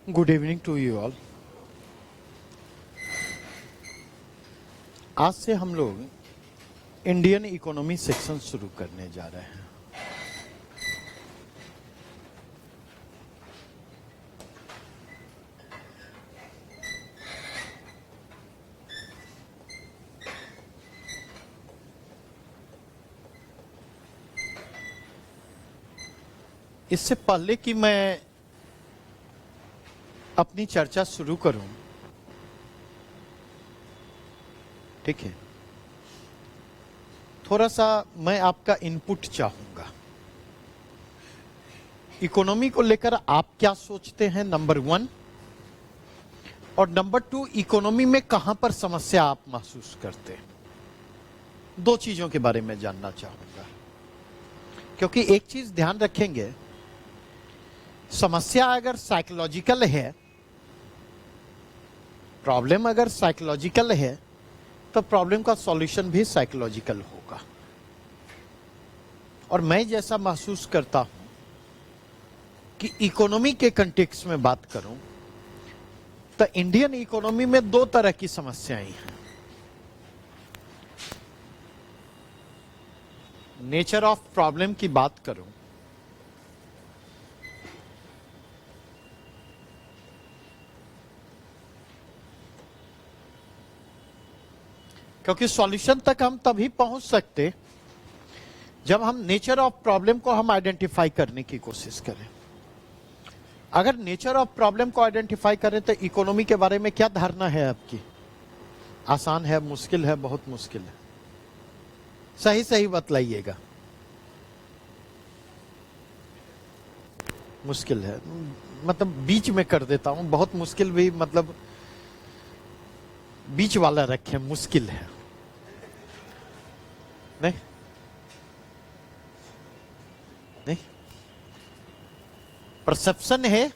Good evening to you all. आज से हम लोग इंडियन इकोनॉमी सेक्शन शुरू करने जा रहे हैं। इससे पहले कि मैं अपनी चर्चा शुरू करूं, ठीक है, थोड़ा सा मैं आपका इनपुट चाहूंगा। इकोनॉमी को लेकर आप क्या सोचते हैं, नंबर 1, और नंबर 2, इकोनॉमी में कहां पर समस्या आप महसूस करते हैं। दो चीजों के बारे में जानना चाहूंगा, क्योंकि एक चीज ध्यान रखेंगे, समस्या अगर साइकोलॉजिकल है, प्रॉब्लम अगर साइकोलॉजिकल है, तो प्रॉब्लम का सॉल्यूशन भी साइकोलॉजिकल होगा। और मैं जैसा महसूस करता हूं कि इकोनॉमी के कंटेक्स्ट में बात करूं तो इंडियन इकोनॉमी में दो तरह की समस्याएं हैं। नेचर ऑफ प्रॉब्लम की बात करूं क्योंकि सॉल्यूशन तक हम तभी पहुंच सकते जब हम नेचर ऑफ प्रॉब्लम को हम आइडेंटिफाई करने की कोशिश करें। अगर नेचर ऑफ प्रॉब्लम को आइडेंटिफाई करें तो इकोनॉमी के बारे में क्या धारणा है आपकी? आसान है, मुश्किल है, बहुत मुश्किल है? सही सही बतलाइएगा। मुश्किल है मतलब बीच में कर देता हूं, बहुत मुश्किल भी मतलब बीच वाला रखें, मुश्किल है नहीं नहीं। परसेप्शन है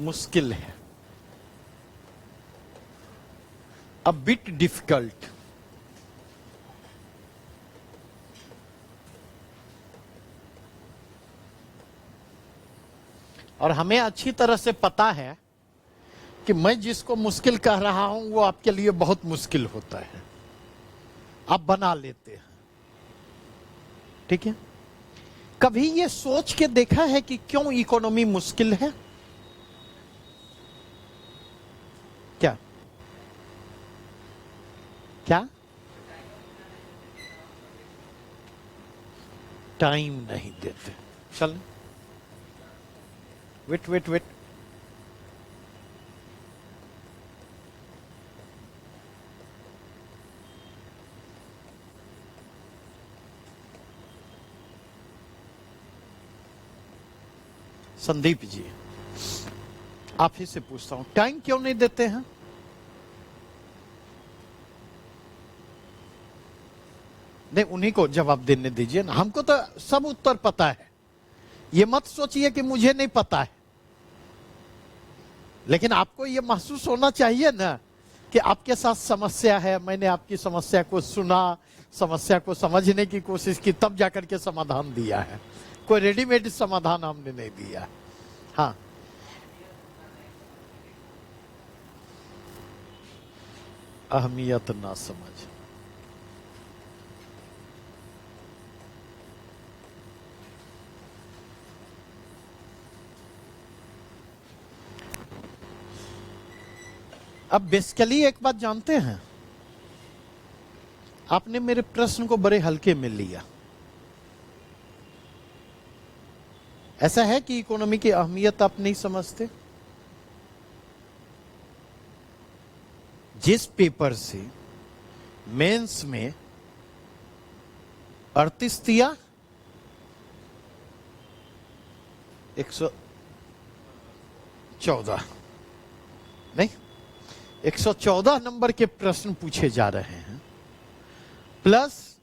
मुश्किल है, अ बिट डिफिकल्ट। और हमें अच्छी तरह से पता है कि मैं जिसको मुश्किल कह रहा हूं वो आपके लिए बहुत मुश्किल होता है, आप बना लेते हैं, ठीक है। कभी ये सोच के देखा है कि क्यों इकोनॉमी मुश्किल है? क्या क्या टाइम नहीं देते। चल wait wait wait, Sandeep ji, आप ही से पूछता हूं, टाइम क्यों नहीं देते हैं? नहीं, उन्हीं को जवाब देने दीजिए ना, हमको तो सब उत्तर पता है। ये मत सोचिए कि मुझे नहीं पता है, लेकिन आपको ये महसूस होना चाहिए ना कि आपके साथ समस्या है, मैंने आपकी समस्या को सुना, समस्या को समझने की कोशिश की, तब जाकर के समाधान दिया है। कोई रेडीमेड समाधान हमने नहीं दिया। हाँ, अहमियत ना समझ। अब बेसिकली एक बात जानते हैं, आपने मेरे प्रश्न को बड़े हल्के में लिया। ऐसा है कि इकोनॉमी की अहमियत आप नहीं समझते? जिस पेपर से मेंस में 38 दिया, 114 नहीं, 114 नंबर के प्रश्न पूछे जा रहे हैं, प्लस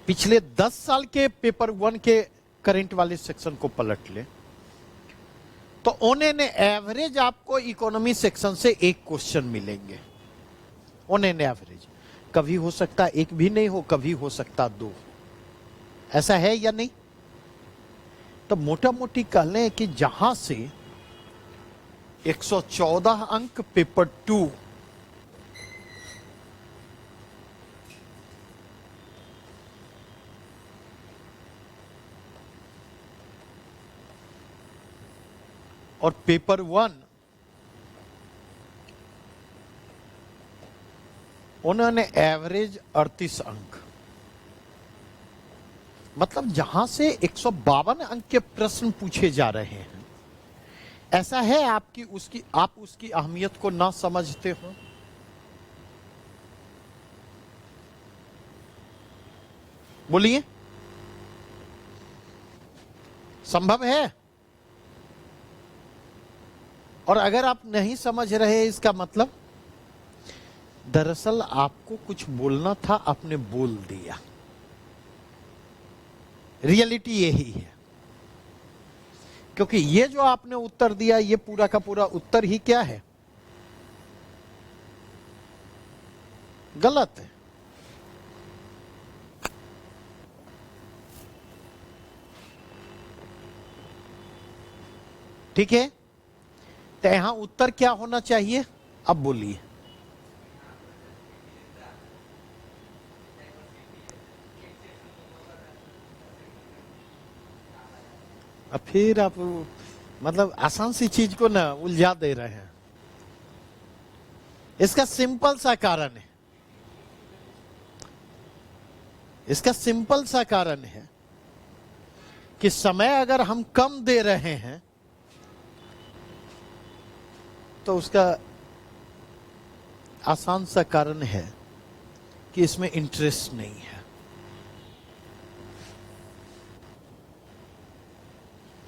पिछले 10 साल के पेपर 1 के करंट वाले सेक्शन को पलट ले तो ऑन एवरेज आपको इकोनॉमी सेक्शन से एक क्वेश्चन मिलेंगे, ऑन एवरेज। कभी हो सकता एक भी नहीं हो, कभी हो सकता 2। ऐसा है या नहीं? तो मोटा मोटी कह लें कि जहां से 114 अंक पेपर 2 और पेपर 1 उन्होंने एवरेज 38 अंक, मतलब जहां से 152 अंक के प्रश्न पूछे जा रहे हैं, ऐसा है आप उसकी अहमियत को ना समझते हो? बोलिए, संभव है? और अगर आप नहीं समझ रहे, इसका मतलब दरअसल आपको कुछ बोलना था, आपने बोल दिया। रियलिटी यही है, क्योंकि ये जो आपने उत्तर दिया, ये पूरा का पूरा उत्तर ही क्या है? गलत है। ठीक है, तो यहां उत्तर क्या होना चाहिए? अब बोलिए। अब फिर आप मतलब आसान सी चीज को ना उलझा दे रहे हैं। इसका सिंपल सा कारण है, इसका सिंपल सा कारण है कि समय अगर हम कम दे रहे हैं तो उसका आसान सा कारण है कि इसमें इंटरेस्ट नहीं है।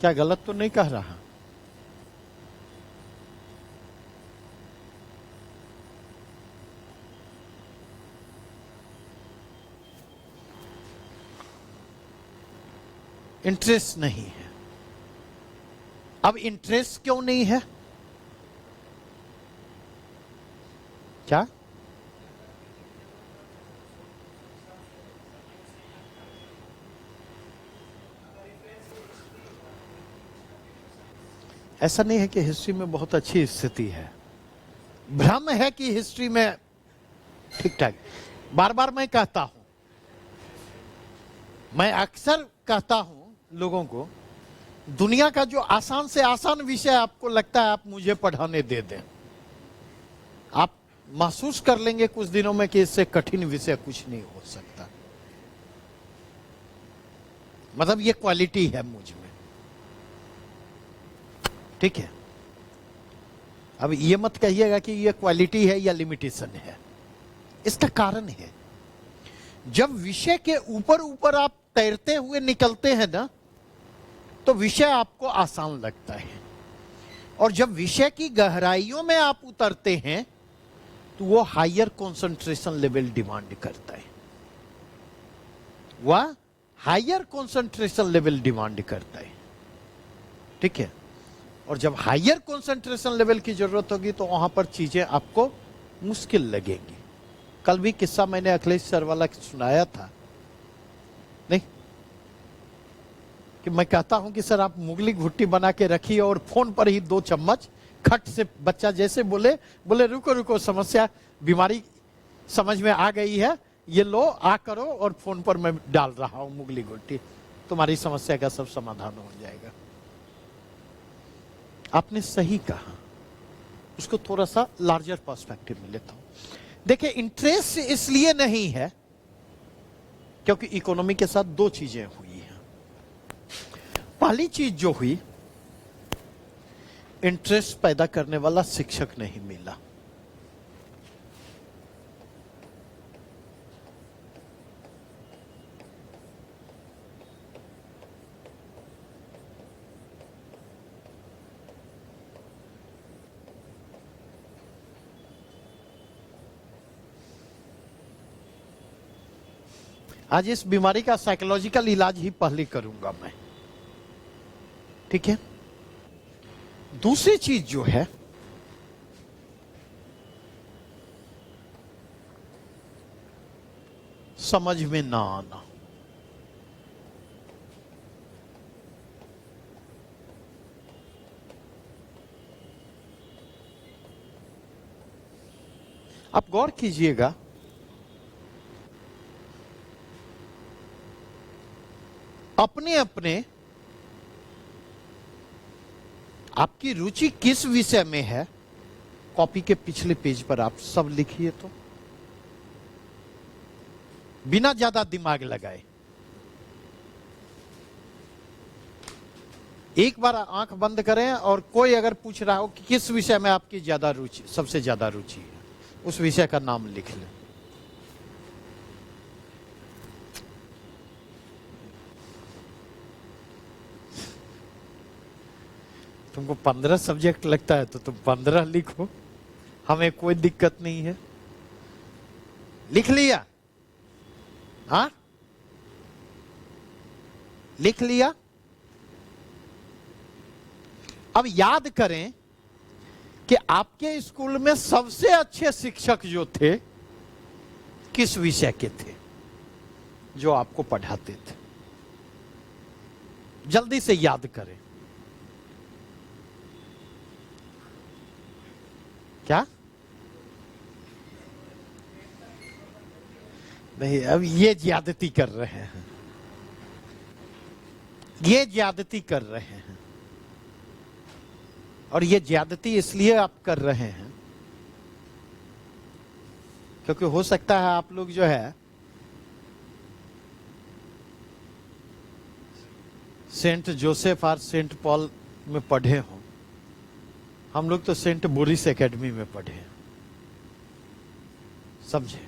क्या गलत तो नहीं कह रहा? इंटरेस्ट नहीं है। अब इंटरेस्ट क्यों नहीं है? क्या? ऐसा नहीं है कि हिस्ट्री में बहुत अच्छी स्थिति है, भ्रम है कि हिस्ट्री में ठीक ठाक। बार बार मैं कहता हूं, मैं अक्सर कहता हूं लोगों को, दुनिया का जो आसान से आसान विषय आपको लगता है, आप मुझे पढ़ाने दे दें, आप महसूस कर लेंगे कुछ दिनों में कि इससे कठिन विषय कुछ नहीं हो सकता। मतलब ये क्वालिटी है मुझ में। ठीक है, अब ये मत कहिएगा कि ये क्वालिटी है या लिमिटेशन है। इसका कारण है, जब विषय के ऊपर ऊपर आप तैरते हुए निकलते हैं ना, तो विषय आपको आसान लगता है, और जब विषय की गहराइयों में आप उतरते हैं तो वो हायर कंसंट्रेशन लेवल डिमांड करता है। वह हायर कंसंट्रेशन लेवल डिमांड करता है। ठीक है, और जब हायर कंसंट्रेशन लेवल की जरूरत होगी तो वहां पर चीजें आपको मुश्किल लगेंगी। कल भी किस्सा मैंने अखिलेश सर वाला सुनाया था नहीं, कि मैं कहता हूं कि सर आप मुगली घुट्टी बना के रखिए और फोन पर ही 2 चम्मच खट से, बच्चा जैसे बोले रुको रुको, समस्या बीमारी समझ में आ गई है, ये लो आ करो, और फोन पर मैं डाल रहा हूं मुगली घुट्टी, तुम्हारी समस्या का सब समाधान हो जाएगा। आपने सही कहा, उसको थोड़ा सा लार्जर पर्सपेक्टिव में लेता हूं। देखिए, इंटरेस्ट इसलिए नहीं है क्योंकि इकोनॉमी के साथ 2 चीजें हुई हैं। पहली चीज जो हुई, इंटरेस्ट पैदा करने वाला शिक्षक नहीं मिला। आज इस बीमारी का साइकोलॉजिकल इलाज ही पहले करूंगा मैं। ठीक है, दूसरी चीज जो है, समझ में ना आना। आप गौर कीजिएगा, अपने अपने आपकी रुचि किस विषय में है, कॉपी के पिछले पेज पर आप सब लिखिए, तो बिना ज्यादा दिमाग लगाए। एक बार आंख बंद करें और कोई अगर पूछ रहा हो कि किस विषय में आपकी ज्यादा रुचि, सबसे ज्यादा रुचि है, उस विषय का नाम लिख लें। तुमको 15 सब्जेक्ट लगता है तो तुम 15 लिखो, हमें कोई दिक्कत नहीं है। लिख लिया? हाँ, लिख लिया। अब याद करें कि आपके स्कूल में सबसे अच्छे शिक्षक जो थे किस विषय के थे, जो आपको पढ़ाते थे? जल्दी से याद करें। क्या? नहीं, अब ये ज्यादती कर रहे हैं, ये ज्यादती कर रहे हैं। और ये ज्यादती इसलिए आप कर रहे हैं क्योंकि हो सकता है आप लोग जो है सेंट जोसेफ और सेंट पॉल में पढ़े हो, हम लोग तो सेंट बोरिस एकेडमी में पढ़े हैं, समझे?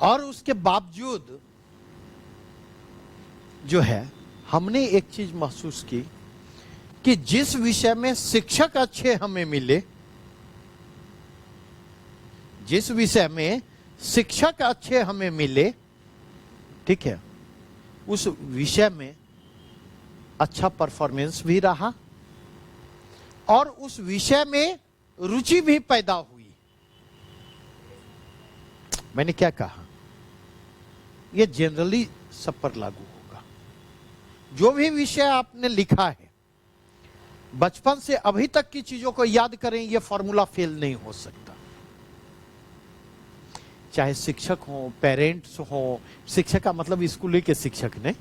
और उसके बावजूद जो है हमने एक चीज महसूस की कि जिस विषय में शिक्षक अच्छे हमें मिले, जिस विषय में शिक्षक अच्छे हमें मिले, ठीक है, उस विषय में अच्छा परफॉर्मेंस भी रहा और उस विषय में रुचि भी पैदा हुई। मैंने क्या कहा? यह जनरली सब पर लागू होगा। जो भी विषय आपने लिखा है, बचपन से अभी तक की चीजों को याद करें, यह फॉर्मूला फेल नहीं हो सकता। चाहे शिक्षक हो, पेरेंट्स हो, शिक्षक का मतलब स्कूल के शिक्षक नहीं,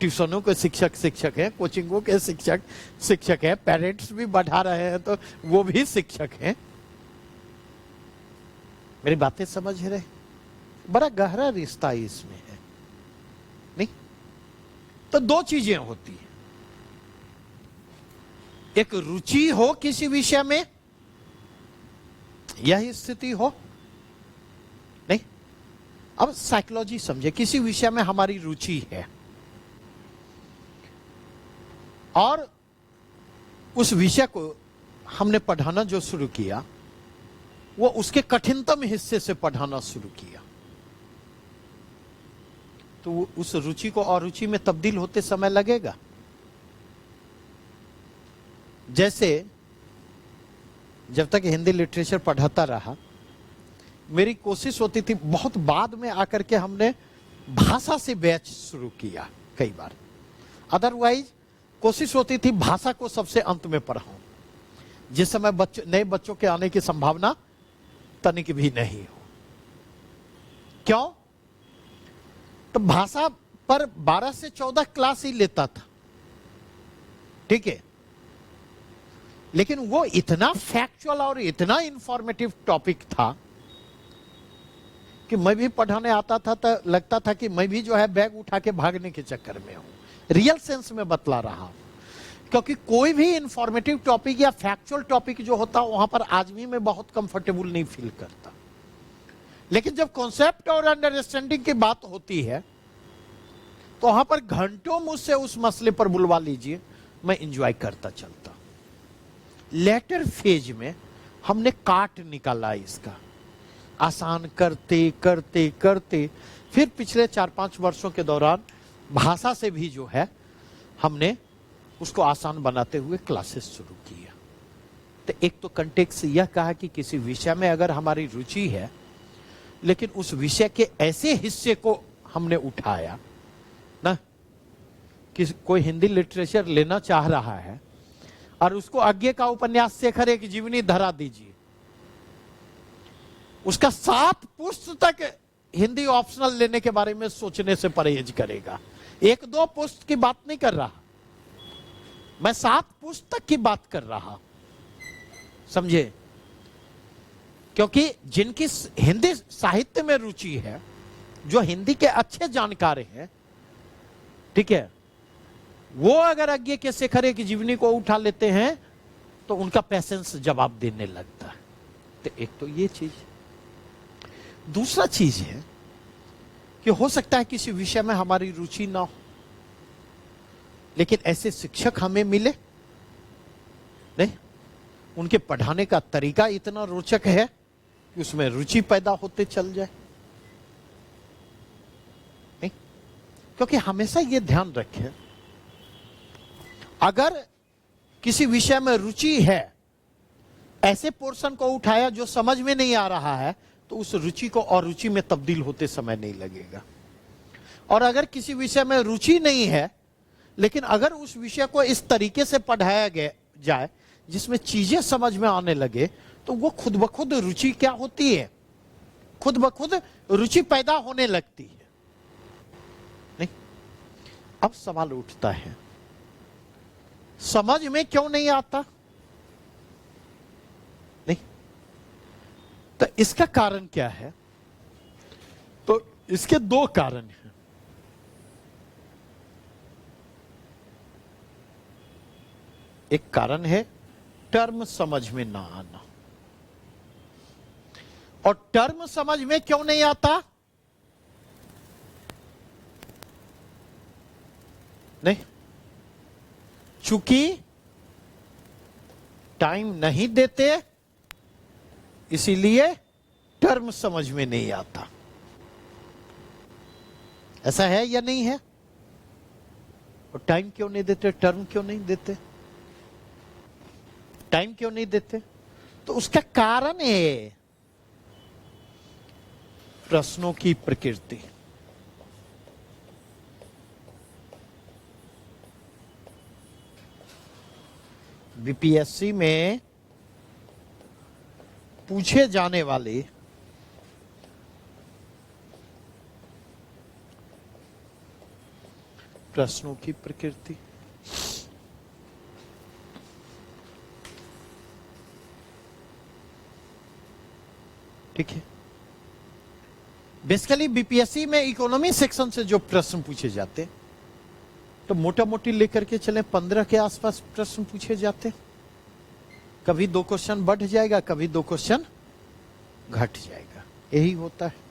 ट्यूशनों के शिक्षक शिक्षक है, कोचिंगों के शिक्षक शिक्षक है, पेरेंट्स भी बढ़ा रहे हैं तो वो भी शिक्षक हैं। मेरी बातें समझ रहे? बड़ा गहरा रिश्ता इसमें है, नहीं? तो दो चीजें होती हैं, एक रुचि हो किसी विषय में, यह स्थिति हो, नहीं? अब साइकोलॉजी समझे, किसी विषय में हमारी रुचि है और उस विषय को हमने पढ़ाना जो शुरू किया, वो उसके कठिनतम हिस्से से पढ़ाना शुरू किया, तो उस रुचि को अरुचि में तब्दील होते समय लगेगा। जैसे जब तक हिंदी लिटरेचर पढ़ाता रहा, मेरी कोशिश होती थी, बहुत बाद में आकर के हमने भाषा से बैच शुरू किया कई बार, अदरवाइज कोशिश होती थी भाषा को सबसे अंत में पढ़ाऊं, जिस समय नए बच्चों के आने की संभावना तनिक भी नहीं हो। क्यों? तो भाषा पर 12 से 14 क्लास ही लेता था, ठीक है, लेकिन वो इतना फैक्चुअल और इतना इंफॉर्मेटिव टॉपिक था कि मैं भी पढ़ाने आता था तो लगता था कि मैं भी जो है बैग उठा के भागने के चक्कर में हूं, रियल सेंस में बतला रहा हूं। क्योंकि कोई भी इंफॉर्मेटिव टॉपिक या फैक्चुअल टॉपिक जो होता वहां पर आदमी में बहुत कंफर्टेबल नहीं फील करता, लेकिन जब कॉन्सेप्ट और अंडरस्टैंडिंग की बात होती है तो वहां पर घंटों मुझसे उस मसले पर बुलवा लीजिए, मैं एंजॉय करता चलता। लेटर फेज में हमने काट निकाला इसका, आसान करते करते करते फिर पिछले 4-5 वर्षों के दौरान भाषा से भी जो है हमने उसको आसान बनाते हुए क्लासेस शुरू किया। तो एक तो कंटेक्स्ट यह कहा कि किसी विषय में अगर हमारी रुचि है, लेकिन उस विषय के ऐसे हिस्से को हमने उठाया ना, कि कोई हिंदी लिटरेचर लेना चाह रहा है और उसको आगे का उपन्यास शेखर एक जीवनी धरा दीजिए, उसका 7 पुश्त तक हिंदी ऑप्शनल लेने के बारे में सोचने से परहेज करेगा। 1-2 पुश्त की बात नहीं कर रहा मैं, 7 पुश्त तक की बात कर रहा, समझे? क्योंकि जिनकी हिंदी साहित्य में रुचि है, जो हिंदी के अच्छे जानकार हैं, ठीक है, वो अगर आज्ञे के शेखर की जीवनी को उठा लेते हैं तो उनका पेशेंस जवाब देने लगता है। तो एक तो ये चीज, दूसरा चीज है कि हो सकता है किसी विषय में हमारी रुचि ना हो, लेकिन ऐसे शिक्षक हमें मिले नहीं, उनके पढ़ाने का तरीका इतना रोचक है कि उसमें रुचि पैदा होते चल जाए नहीं। क्योंकि हमेशा यह ध्यान रखें, अगर किसी विषय में रुचि है, ऐसे पोर्शन को उठाया जो समझ में नहीं आ रहा है, तो उस रुचि को और रुचि में तब्दील होते समय नहीं लगेगा। और अगर किसी विषय में रुचि नहीं है, लेकिन अगर उस विषय को इस तरीके से पढ़ाया गया जाए जिसमें चीजें समझ में आने लगे, तो वो खुद ब खुद रुचि क्या होती है, खुद ब खुद रुचि पैदा होने लगती है नहीं। अब सवाल उठता है, समझ में क्यों नहीं आता नहीं? तो इसका कारण क्या है? तो इसके 2 कारण हैं। एक कारण है टर्म समझ में ना आना। और टर्म समझ में क्यों नहीं आता? नहीं, चूंकि टाइम नहीं देते, इसीलिए टर्म समझ में नहीं आता। ऐसा है या नहीं है? और टाइम क्यों नहीं देते, टर्म क्यों नहीं देते, टाइम क्यों नहीं देते? तो उसका कारण है प्रश्नों की प्रकृति। बीपीएससी में पूछे जाने वाले प्रश्नों की प्रकृति, ठीक है। बेसिकली बीपीएससी में इकोनॉमी सेक्शन से जो प्रश्न पूछे जाते, तो मोटा मोटी लेकर के चले 15 के आसपास प्रश्न पूछे जाते। कभी 2 क्वेश्चन बढ़ जाएगा, कभी 2 क्वेश्चन घट जाएगा, यही होता है।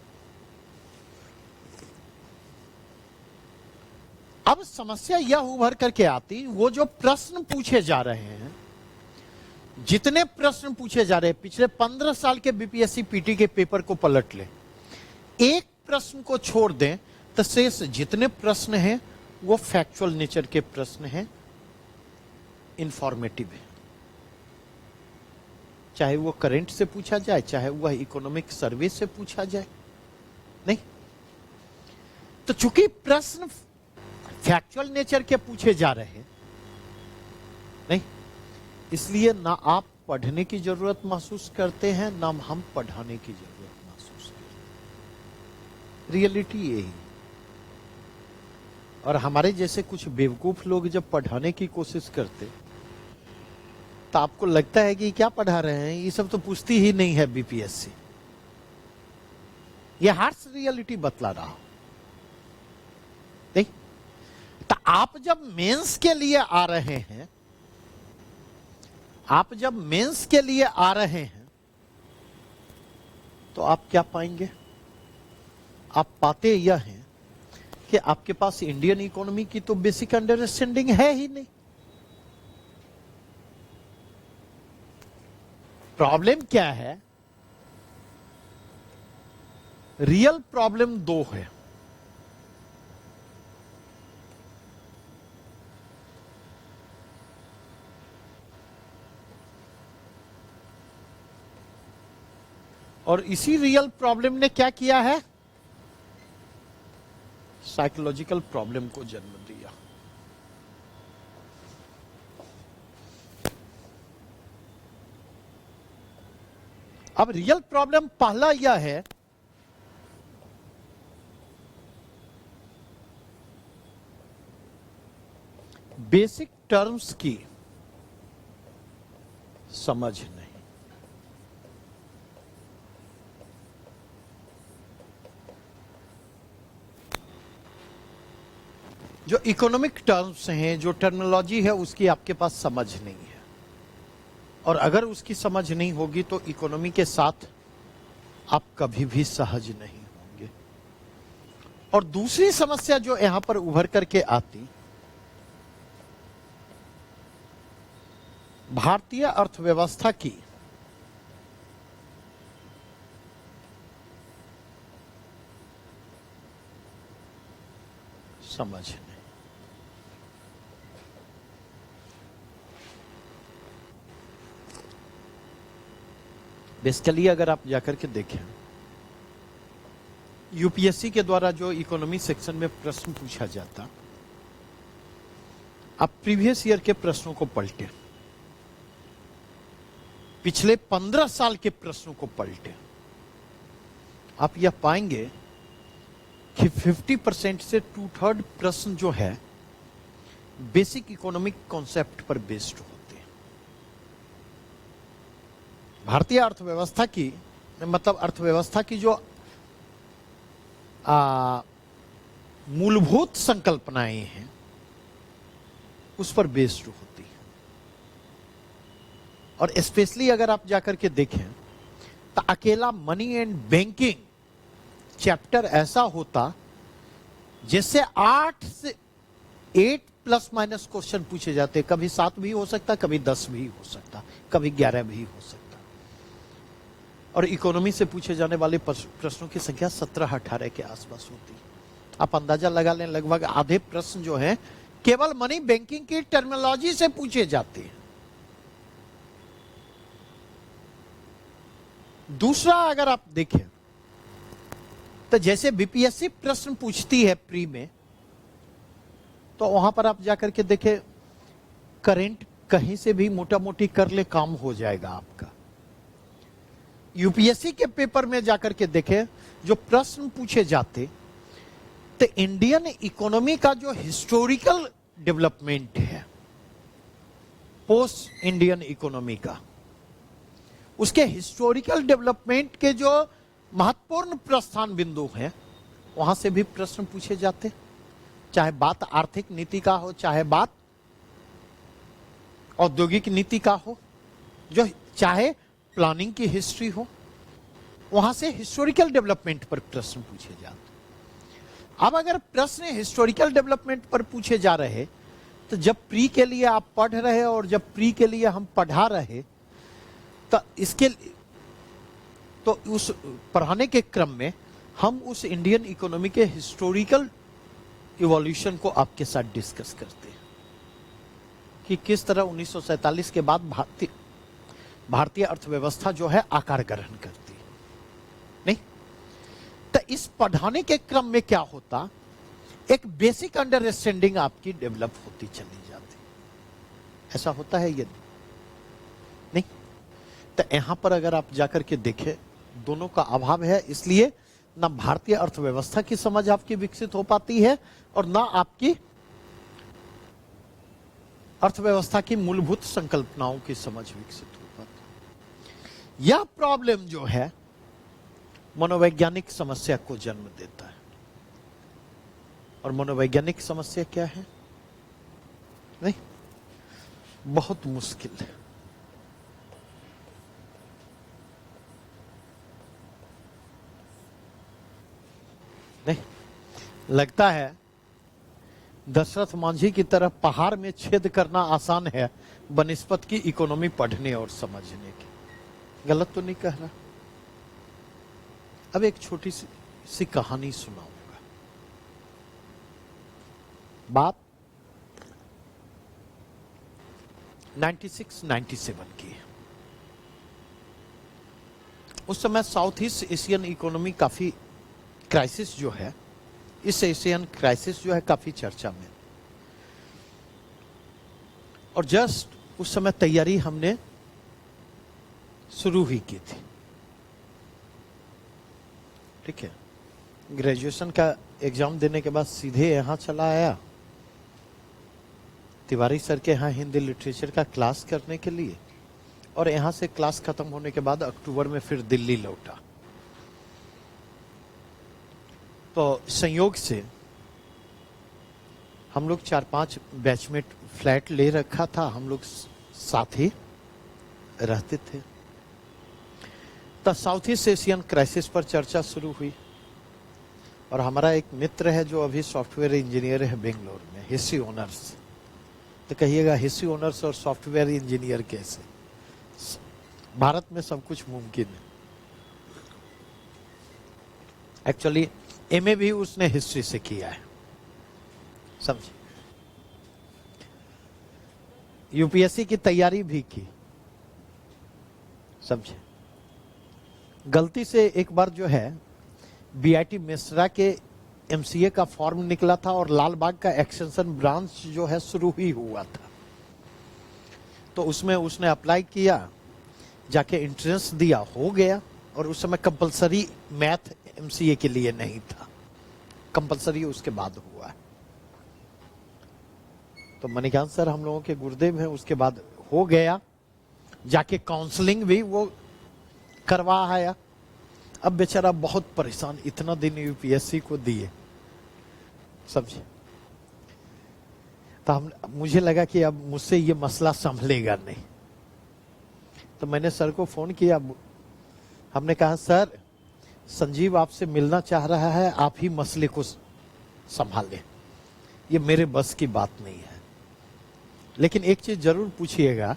अब समस्या यह उभर करके आती, वो जो प्रश्न पूछे जा रहे हैं, जितने प्रश्न पूछे जा रहे हैं, पिछले 15 साल के बीपीएससी पीटी के पेपर को पलट ले, एक प्रश्न को छोड़ दें तो शेष जितने प्रश्न हैं वो फैक्चुअल नेचर के प्रश्न हैं, इंफॉर्मेटिव है। चाहे वो करंट से पूछा जाए, चाहे वह इकोनॉमिक सर्वे से पूछा जाए नहीं। तो चूंकि प्रश्न फैक्चुअल नेचर के पूछे जा रहे हैं नहीं, इसलिए ना आप पढ़ने की जरूरत महसूस करते हैं, ना हम पढ़ाने की जरूरत महसूस करते हैं। रियलिटी यही। और हमारे जैसे कुछ बेवकूफ लोग जब पढ़ाने की कोशिश करते, तो आपको लगता है कि क्या पढ़ा रहे हैं, ये सब तो पूछती ही नहीं है बीपीएससी। ये हार्श रियलिटी बतला रहा हूं नहीं। तो आप जब मेंस के लिए आ रहे हैं, आप जब मेंस के लिए आ रहे हैं, तो आप क्या पाएंगे? आप पाते यह हैं कि आपके पास इंडियन इकोनॉमी की तो बेसिक अंडरस्टैंडिंग है ही नहीं। प्रॉब्लम क्या है? रियल प्रॉब्लम 2 है। और इसी रियल प्रॉब्लम ने क्या किया है? साइकोलॉजिकल प्रॉब्लम को जन्म दिया। अब रियल प्रॉब्लम पहला यह है बेसिक टर्म्स की समझ नहीं। जो इकोनॉमिक टर्म्स हैं, जो टर्मिनोलॉजी है, उसकी आपके पास समझ नहीं है, और अगर उसकी समझ नहीं होगी तो इकोनॉमी के साथ आप कभी भी सहज नहीं होंगे। और दूसरी समस्या जो यहां पर उभर करके आती, भारतीय अर्थव्यवस्था की समझ नहीं। बेसिकली अगर आप जाकर के देखें, यूपीएससी के द्वारा जो इकोनॉमी सेक्शन में प्रश्न पूछा जाता, आप प्रीवियस ईयर के प्रश्नों को पलटे, पिछले 15 साल के प्रश्नों को पलटे, आप यह पाएंगे कि 50% से 2/3 प्रश्न जो है बेसिक इकोनॉमिक कॉन्सेप्ट पर बेस्ड होते हैं। भारतीय अर्थव्यवस्था की, मतलब अर्थव्यवस्था की जो मूलभूत संकल्पनाएं हैं उस पर बेस्ड होती है। और स्पेशली अगर आप जाकर के देखें तो अकेला मनी एंड बैंकिंग चैप्टर ऐसा होता जिससे 8 से 8 प्लस माइनस क्वेश्चन पूछे जाते, कभी 7 भी हो सकता, कभी 10 भी हो सकता, कभी 11 भी हो सकता। और इकोनॉमी से पूछे जाने वाले प्रश्नों की संख्या 17-18 के आसपास होती। आप अंदाजा लगा लें, लगभग आधे प्रश्न जो हैं केवल मनी बैंकिंग की टर्मिनोलॉजी से पूछे जाते हैं। दूसरा अगर आप देखें तो जैसे बीपीएससी प्रश्न पूछती है प्री में, तो वहां पर आप जाकर के देखें, करंट कहीं से भी मोटा मोटी कर ले काम हो जाएगा आपका। यूपीएससी के पेपर में जाकर के देखें, जो प्रश्न पूछे जाते तो इंडियन इकोनॉमी का जो हिस्टोरिकल डेवलपमेंट है, पोस्ट इंडियन इकोनॉमी का, उसके हिस्टोरिकल डेवलपमेंट के जो महत्वपूर्ण प्रस्थान बिंदु हैं, वहां से भी प्रश्न पूछे जाते। चाहे बात आर्थिक नीति का हो, चाहे बात औद्योगिक नीति का हो, जो चाहे प्लानिंग की हिस्ट्री हो, वहां से हिस्टोरिकल डेवलपमेंट पर प्रश्न पूछे जाते। अब अगर प्रश्न हिस्टोरिकल डेवलपमेंट पर पूछे जा रहे, तो जब प्री के लिए आप पढ़ रहे और जब प्री के लिए हम पढ़ा रहे, तो इसके तो उस पढ़ाने के क्रम में हम उस इंडियन इकोनॉमी के हिस्टोरिकल इवोल्यूशन को आपके साथ डिस्कस करते हैं कि किस तरह 1947 के बाद भारतीय अर्थव्यवस्था जो है आकार ग्रहण करती है। नहीं तो इस पढ़ाने के क्रम में क्या होता, एक बेसिक अंडरस्टैंडिंग आपकी डेवलप होती चली जाती। ऐसा होता है ये नहीं? तो यहां पर अगर आप जाकर के देखें, दोनों का अभाव है, इसलिए ना भारतीय अर्थव्यवस्था की समझ आपकी विकसित हो पाती है और ना आपकी अर्थव्यवस्था की मूलभूत संकल्पनाओं की समझ विकसित हो पाती। यह प्रॉब्लम जो है मनोवैज्ञानिक समस्या को जन्म देता है। और मनोवैज्ञानिक समस्या क्या है? नहीं, बहुत मुश्किल है। नहीं, लगता है दशरथ मांझी की तरह पहाड़ में छेद करना आसान है बनिस्पत की इकोनॉमी पढ़ने और समझने की। गलत तो नहीं कह रहा। अब एक छोटी सी कहानी सुनाऊंगा। बात 96-97 की है। उस समय साउथ ईस्ट एशियन इकोनॉमी काफी क्राइसिस जो है, इस एशियन क्राइसिस जो है काफी चर्चा में, और जस्ट उस समय तैयारी हमने शुरू ही की थी। ठीक है, ग्रेजुएशन का एग्जाम देने के बाद सीधे यहाँ चला आया तिवारी सर के यहाँ हिंदी लिटरेचर का क्लास करने के लिए, और यहाँ से क्लास खत्म होने के बाद अक्टूबर में फिर दिल्ली लौटा। तो संयोग से हम लोग 4-5 बैचमेट फ्लैट ले रखा था, हम लोग साथ ही रहते थे। तो साउथ ईस्ट एशियन क्राइसिस पर चर्चा शुरू हुई, और हमारा एक मित्र है जो अभी सॉफ्टवेयर इंजीनियर है बेंगलोर में, हिस्ट्री ऑनर्स। तो कहिएगा हिस्ट्री ऑनर्स और सॉफ्टवेयर इंजीनियर कैसे? भारत में सब कुछ मुमकिन है। एक्चुअली एमए भी उसने हिस्ट्री से किया है, समझे। यूपीएससी की तैयारी भी की, समझे। गलती से एक बार जो है बीआईटी मिश्रा के एमसीए का फॉर्म निकला था और लाल बाग का एक्सटेंशन ब्रांच जो है शुरू ही हुआ था, तो उसमें उसने अप्लाई किया, जाके एंट्रेंस दिया, हो गया। और उस समय कंपलसरी मैथ एमसीए के लिए नहीं था, कंपलसरी उसके बाद हुआ। तो मणिकांत सर हम लोगों के गुरुदेव हैं, उसके बाद हो गया, जाके काउंसलिंग भी वो करवा आया। अब बेचारा बहुत परेशान, इतना दिन यूपीएससी को दिए, समझे। तो मुझे लगा कि अब मुझसे ये मसला संभलेगा नहीं, तो मैंने सर को फोन किया। हमने कहा सर संजीव आपसे मिलना चाह रहा है, आप ही मसले को संभालें, ये मेरे बस की बात नहीं है। लेकिन एक चीज जरूर पूछिएगा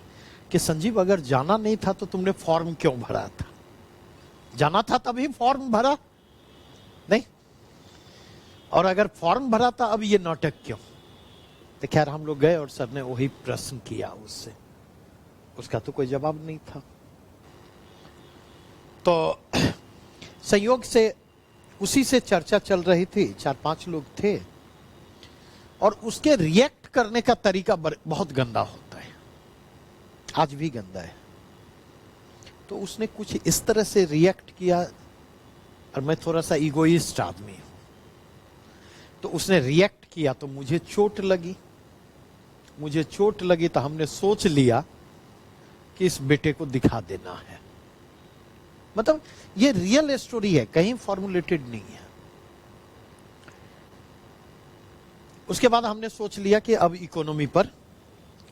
कि संजीव अगर जाना नहीं था तो तुमने फॉर्म क्यों भरा था? जाना था तभी फॉर्म भरा नहीं, और अगर फॉर्म भरा था अब ये नाटक क्यों? तो खैर हम लोग गए और सर ने वही प्रश्न किया उससे, उसका तो कोई जवाब नहीं था। तो संयोग से उसी से चर्चा चल रही थी, 4-5 लोग थे, और उसके रिएक्ट करने का तरीका बहुत गंदा होता है, आज भी गंदा है। तो उसने कुछ इस तरह से रिएक्ट किया, और मैं थोड़ा सा इगोइस्ट आदमी हूं, तो उसने रिएक्ट किया तो मुझे चोट लगी। तो हमने सोच लिया कि इस बेटे को दिखा देना है। मतलब ये रियल स्टोरी है, कहीं फॉर्मुलेटेड नहीं है। उसके बाद हमने सोच लिया कि अब इकोनॉमी पर,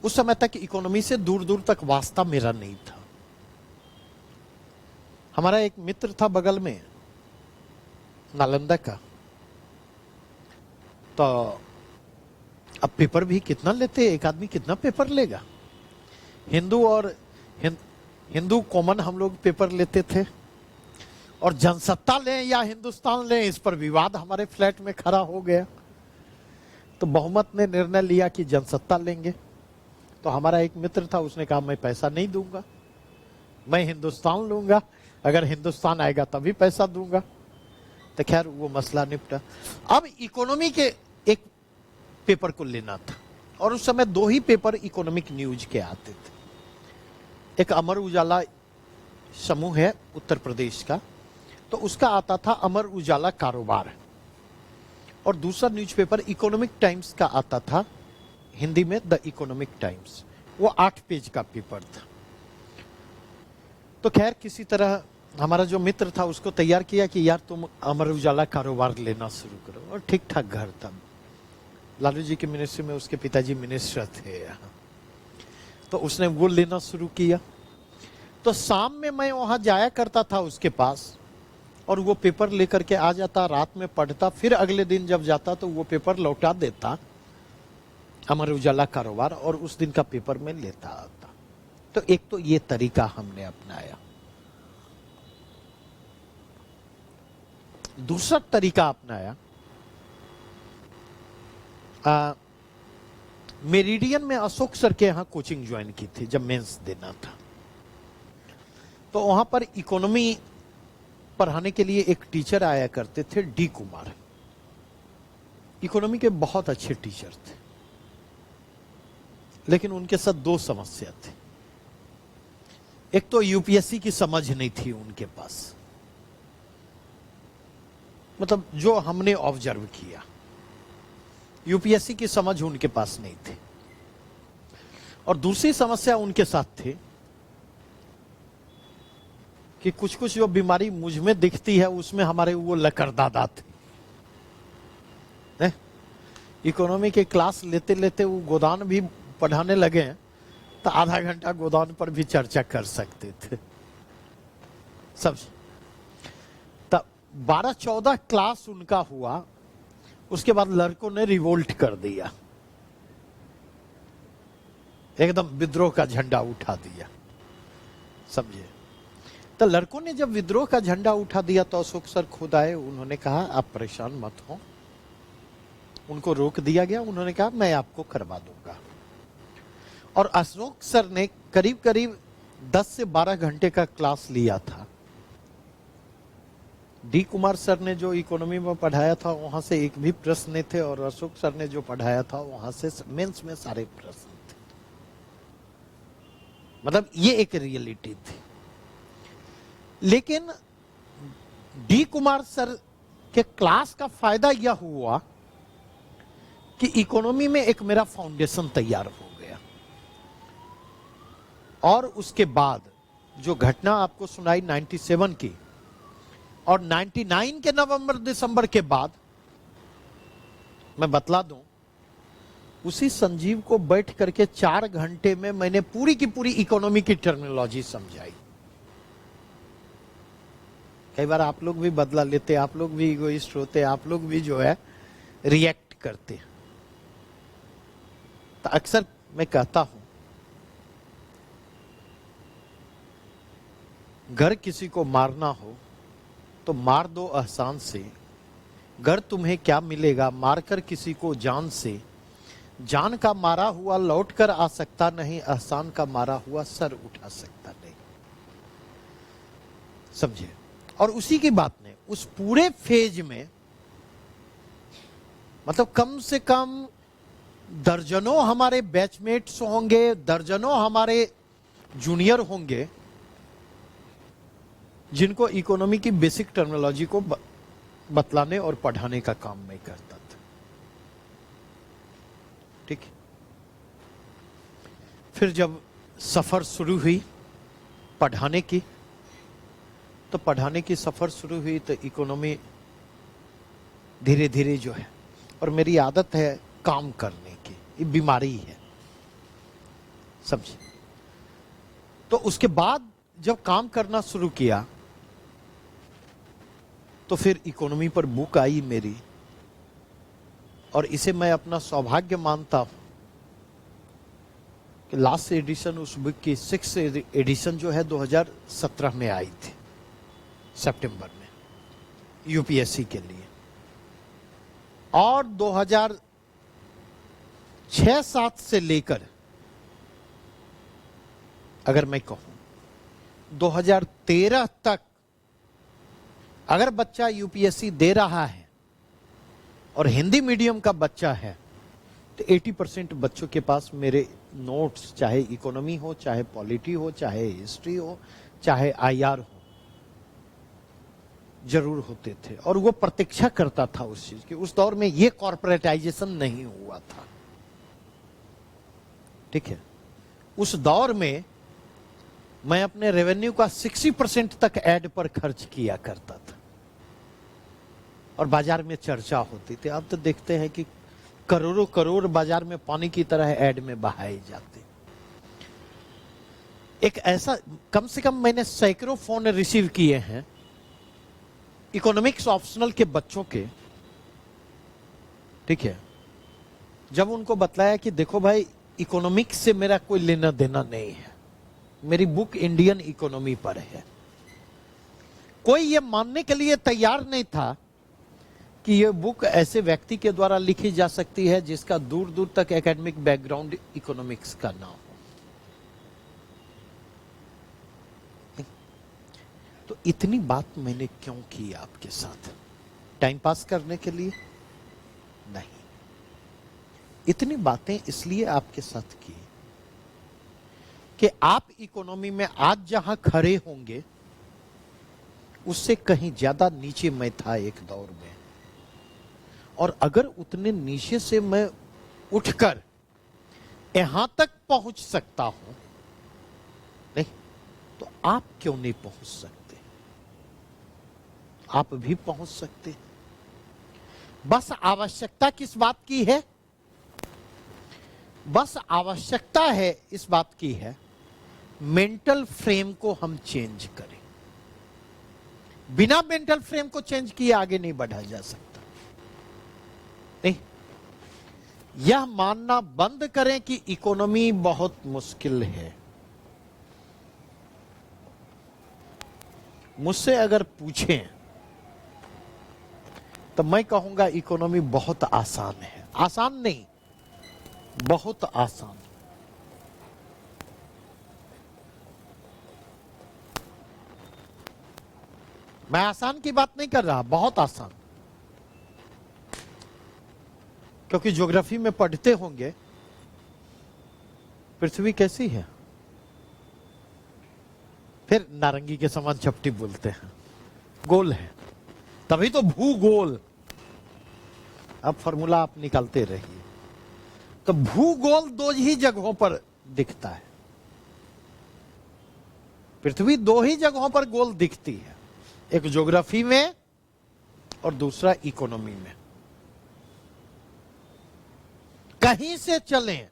उस समय तक इकोनॉमी से दूर दूर तक वास्ता मेरा नहीं था। हमारा एक मित्र था बगल में नालंदा का, तो अब पेपर भी कितना लेते, एक आदमी कितना पेपर लेगा? हिंदू और हिंदू कॉमन हम लोग पेपर लेते थे, और जनसत्ता लें या हिंदुस्तान लें, इस पर विवाद हमारे फ्लैट में खड़ा हो गया। तो बहुमत ने निर्णय लिया कि जनसत्ता लेंगे। तो हमारा एक मित्र था, उसने कहा मैं पैसा नहीं दूंगा, मैं हिंदुस्तान लूंगा, अगर हिंदुस्तान आएगा तभी पैसा दूंगा। तो खैर वो मसला निपटा। अब इकोनॉमी के एक पेपर को लेना था, और उस समय 2 ही पेपर इकोनॉमिक न्यूज के आते थे। एक अमर उजाला समूह है उत्तर प्रदेश का, तो उसका आता था अमर उजाला कारोबार, और दूसरा न्यूज़पेपर इकोनॉमिक टाइम्स का आता था हिंदी में, द इकोनॉमिक टाइम्स। वो 8 पेज का पेपर था। तो खैर किसी तरह हमारा जो मित्र था उसको तैयार किया कि यार तुम अमर उजाला कारोबार लेना शुरू करो, और ठीक ठाक घर था। लालू जी की मिनिस्ट्री में उसके पिताजी मिनिस्टर थे यहाँ, तो उसने वो लेना शुरू किया। तो शाम में मैं वहां जाया करता था उसके पास, और वो पेपर लेकर के आ जाता, रात में पढ़ता, फिर अगले दिन जब जाता तो वो पेपर लौटा देता, अमर उजाला कारोबार, और उस दिन का पेपर में लेता आता। तो एक तो ये तरीका हमने अपनाया। दूसरा तरीका अपनाया, मेरिडियन में अशोक सर के यहाँ कोचिंग ज्वाइन की थी जब मेंस देना था। तो वहां पर इकोनॉमी पढ़ाने के लिए एक टीचर आया करते थे, डी कुमार। इकोनॉमी के बहुत अच्छे टीचर थे, लेकिन उनके साथ 2 समस्या थी। एक तो यूपीएससी की समझ नहीं थी उनके पास, मतलब जो हमने ऑब्जर्व किया, यूपीएससी की समझ उनके पास नहीं थी। और दूसरी समस्या उनके साथ थी कि कुछ कुछ जो बीमारी मुझ में दिखती है उसमें हमारे वो लकड़दादा थे। इकोनॉमी के क्लास लेते लेते वो गोदान भी पढ़ाने लगे हैं तो आधा घंटा गोदान पर भी चर्चा कर सकते थे सब। तब 12-14 क्लास उनका हुआ, उसके बाद लड़कों ने रिवोल्ट कर दिया, एकदम विद्रोह का झंडा उठा दिया, समझे। तो लड़कों ने जब विद्रोह का झंडा उठा दिया तो अशोक सर खुद आए, उन्होंने कहा आप परेशान मत हो। उनको रोक दिया गया, उन्होंने कहा मैं आपको करवा दूंगा। और अशोक सर ने करीब करीब 10 से 12 घंटे का क्लास लिया था। डी कुमार सर ने जो इकोनॉमी में पढ़ाया था वहां से एक भी प्रश्न नहीं थे, और अशोक सर ने जो पढ़ाया था वहां से मेंस में सारे प्रश्न थे। मतलब ये एक रियलिटी थी। लेकिन डी कुमार सर के क्लास का फायदा यह हुआ कि इकोनॉमी में एक मेरा फाउंडेशन तैयार हो गया। और उसके बाद जो घटना आपको सुनाई 97 की, और 99 के नवंबर दिसंबर के बाद, मैं बतला दूं, उसी संजीव को बैठ करके 4 घंटे में मैंने पूरी की पूरी इकोनॉमी की टर्मिनोलॉजी समझाई। कई बार आप लोग भी बदला लेते, आप लोग भी इगोइस्ट होते, आप लोग भी जो है रिएक्ट करते। तो अक्सर मैं कहता हूं, घर किसी को मारना हो तो मार दो एहसान से, घर तुम्हें क्या मिलेगा मारकर किसी को जान से। जान का मारा हुआ लौट कर आ सकता नहीं, एहसान का मारा हुआ सर उठा सकता नहीं, समझे। और उसी की बात ने उस पूरे फेज में, मतलब कम से कम दर्जनों हमारे बैचमेट्स होंगे, दर्जनों हमारे जूनियर होंगे जिनको इकोनॉमी की बेसिक टर्मिनोलॉजी को बतलाने और पढ़ाने का काम मैं करता था। ठीक है। फिर जब सफर शुरू हुई पढ़ाने की, तो पढ़ाने की सफर शुरू हुई तो इकोनॉमी धीरे धीरे जो है, और मेरी आदत है काम करने की, ये बीमारी है, समझे। तो उसके बाद जब काम करना शुरू किया तो फिर इकोनॉमी पर बुक आई मेरी, और इसे मैं अपना सौभाग्य मानता हूं कि लास्ट एडिशन उस बुक की 6th एडिशन जो है 2017 में आई थी, सितंबर में, यूपीएससी के लिए। और 2006-7 से लेकर अगर मैं कहूं 2013 तक अगर बच्चा यूपीएससी दे रहा है और हिंदी मीडियम का बच्चा है तो 80% बच्चों के पास मेरे नोट्स, चाहे इकोनॉमी हो, चाहे पॉलिटी हो, चाहे हिस्ट्री हो, चाहे आईआर हो, जरूर होते थे। और वो प्रतीक्षा करता था उस चीज की। उस दौर में ये कॉर्पोरेटाइजेशन नहीं हुआ था, ठीक है। उस दौर में मैं अपने रेवेन्यू का 60% तक एड पर खर्च किया करता था, और बाजार में चर्चा होती थी। अब तो देखते हैं कि करोड़ों करोड़ बाजार में पानी की तरह एड में बहाए जाते। एक ऐसा, कम से कम मैंने सैकड़ों फोन रिसीव किए हैं इकोनॉमिक्स ऑप्शनल के बच्चों के, ठीक है, जब उनको बतलाया कि देखो भाई इकोनॉमिक्स से मेरा कोई लेना देना नहीं है, मेरी बुक इंडियन इकोनॉमी पर है। कोई ये मानने के लिए तैयार नहीं था कि ये बुक ऐसे व्यक्ति के द्वारा लिखी जा सकती है जिसका दूर दूर तक एकेडमिक बैकग्राउंड इकोनॉमिक्स का ना हो। तो इतनी बात मैंने क्यों की आपके साथ? टाइम पास करने के लिए नहीं, इतनी बातें इसलिए आपके साथ की कि आप इकोनॉमी में आज जहां खड़े होंगे उससे कहीं ज्यादा नीचे मैं था एक दौर में, और अगर उतने नीचे से मैं उठकर यहां तक पहुंच सकता हूं, नहीं तो आप क्यों नहीं पहुंच सकते? आप भी पहुंच सकते। बस आवश्यकता किस बात की है? बस आवश्यकता है इस बात की है, मेंटल फ्रेम को हम चेंज करें। बिना मेंटल फ्रेम को चेंज किए आगे नहीं बढ़ा जा सकता। नहीं, यह मानना बंद करें कि इकोनॉमी बहुत मुश्किल है। मुझसे अगर पूछें तो मैं कहूंगा इकोनॉमी बहुत आसान है। आसान नहीं, बहुत आसान। मैं आसान की बात नहीं कर रहा, बहुत आसान। क्योंकि ज्योग्राफी में पढ़ते होंगे पृथ्वी कैसी है, फिर नारंगी के समान चपटी बोलते हैं, गोल है, तभी तो भूगोल। अब फॉर्मूला आप निकालते रहिए। तो भूगोल दो ही जगहों पर दिखता है, पृथ्वी दो ही जगहों पर गोल दिखती है, एक ज्योग्राफी में और दूसरा इकोनॉमी में। कहीं से चलें,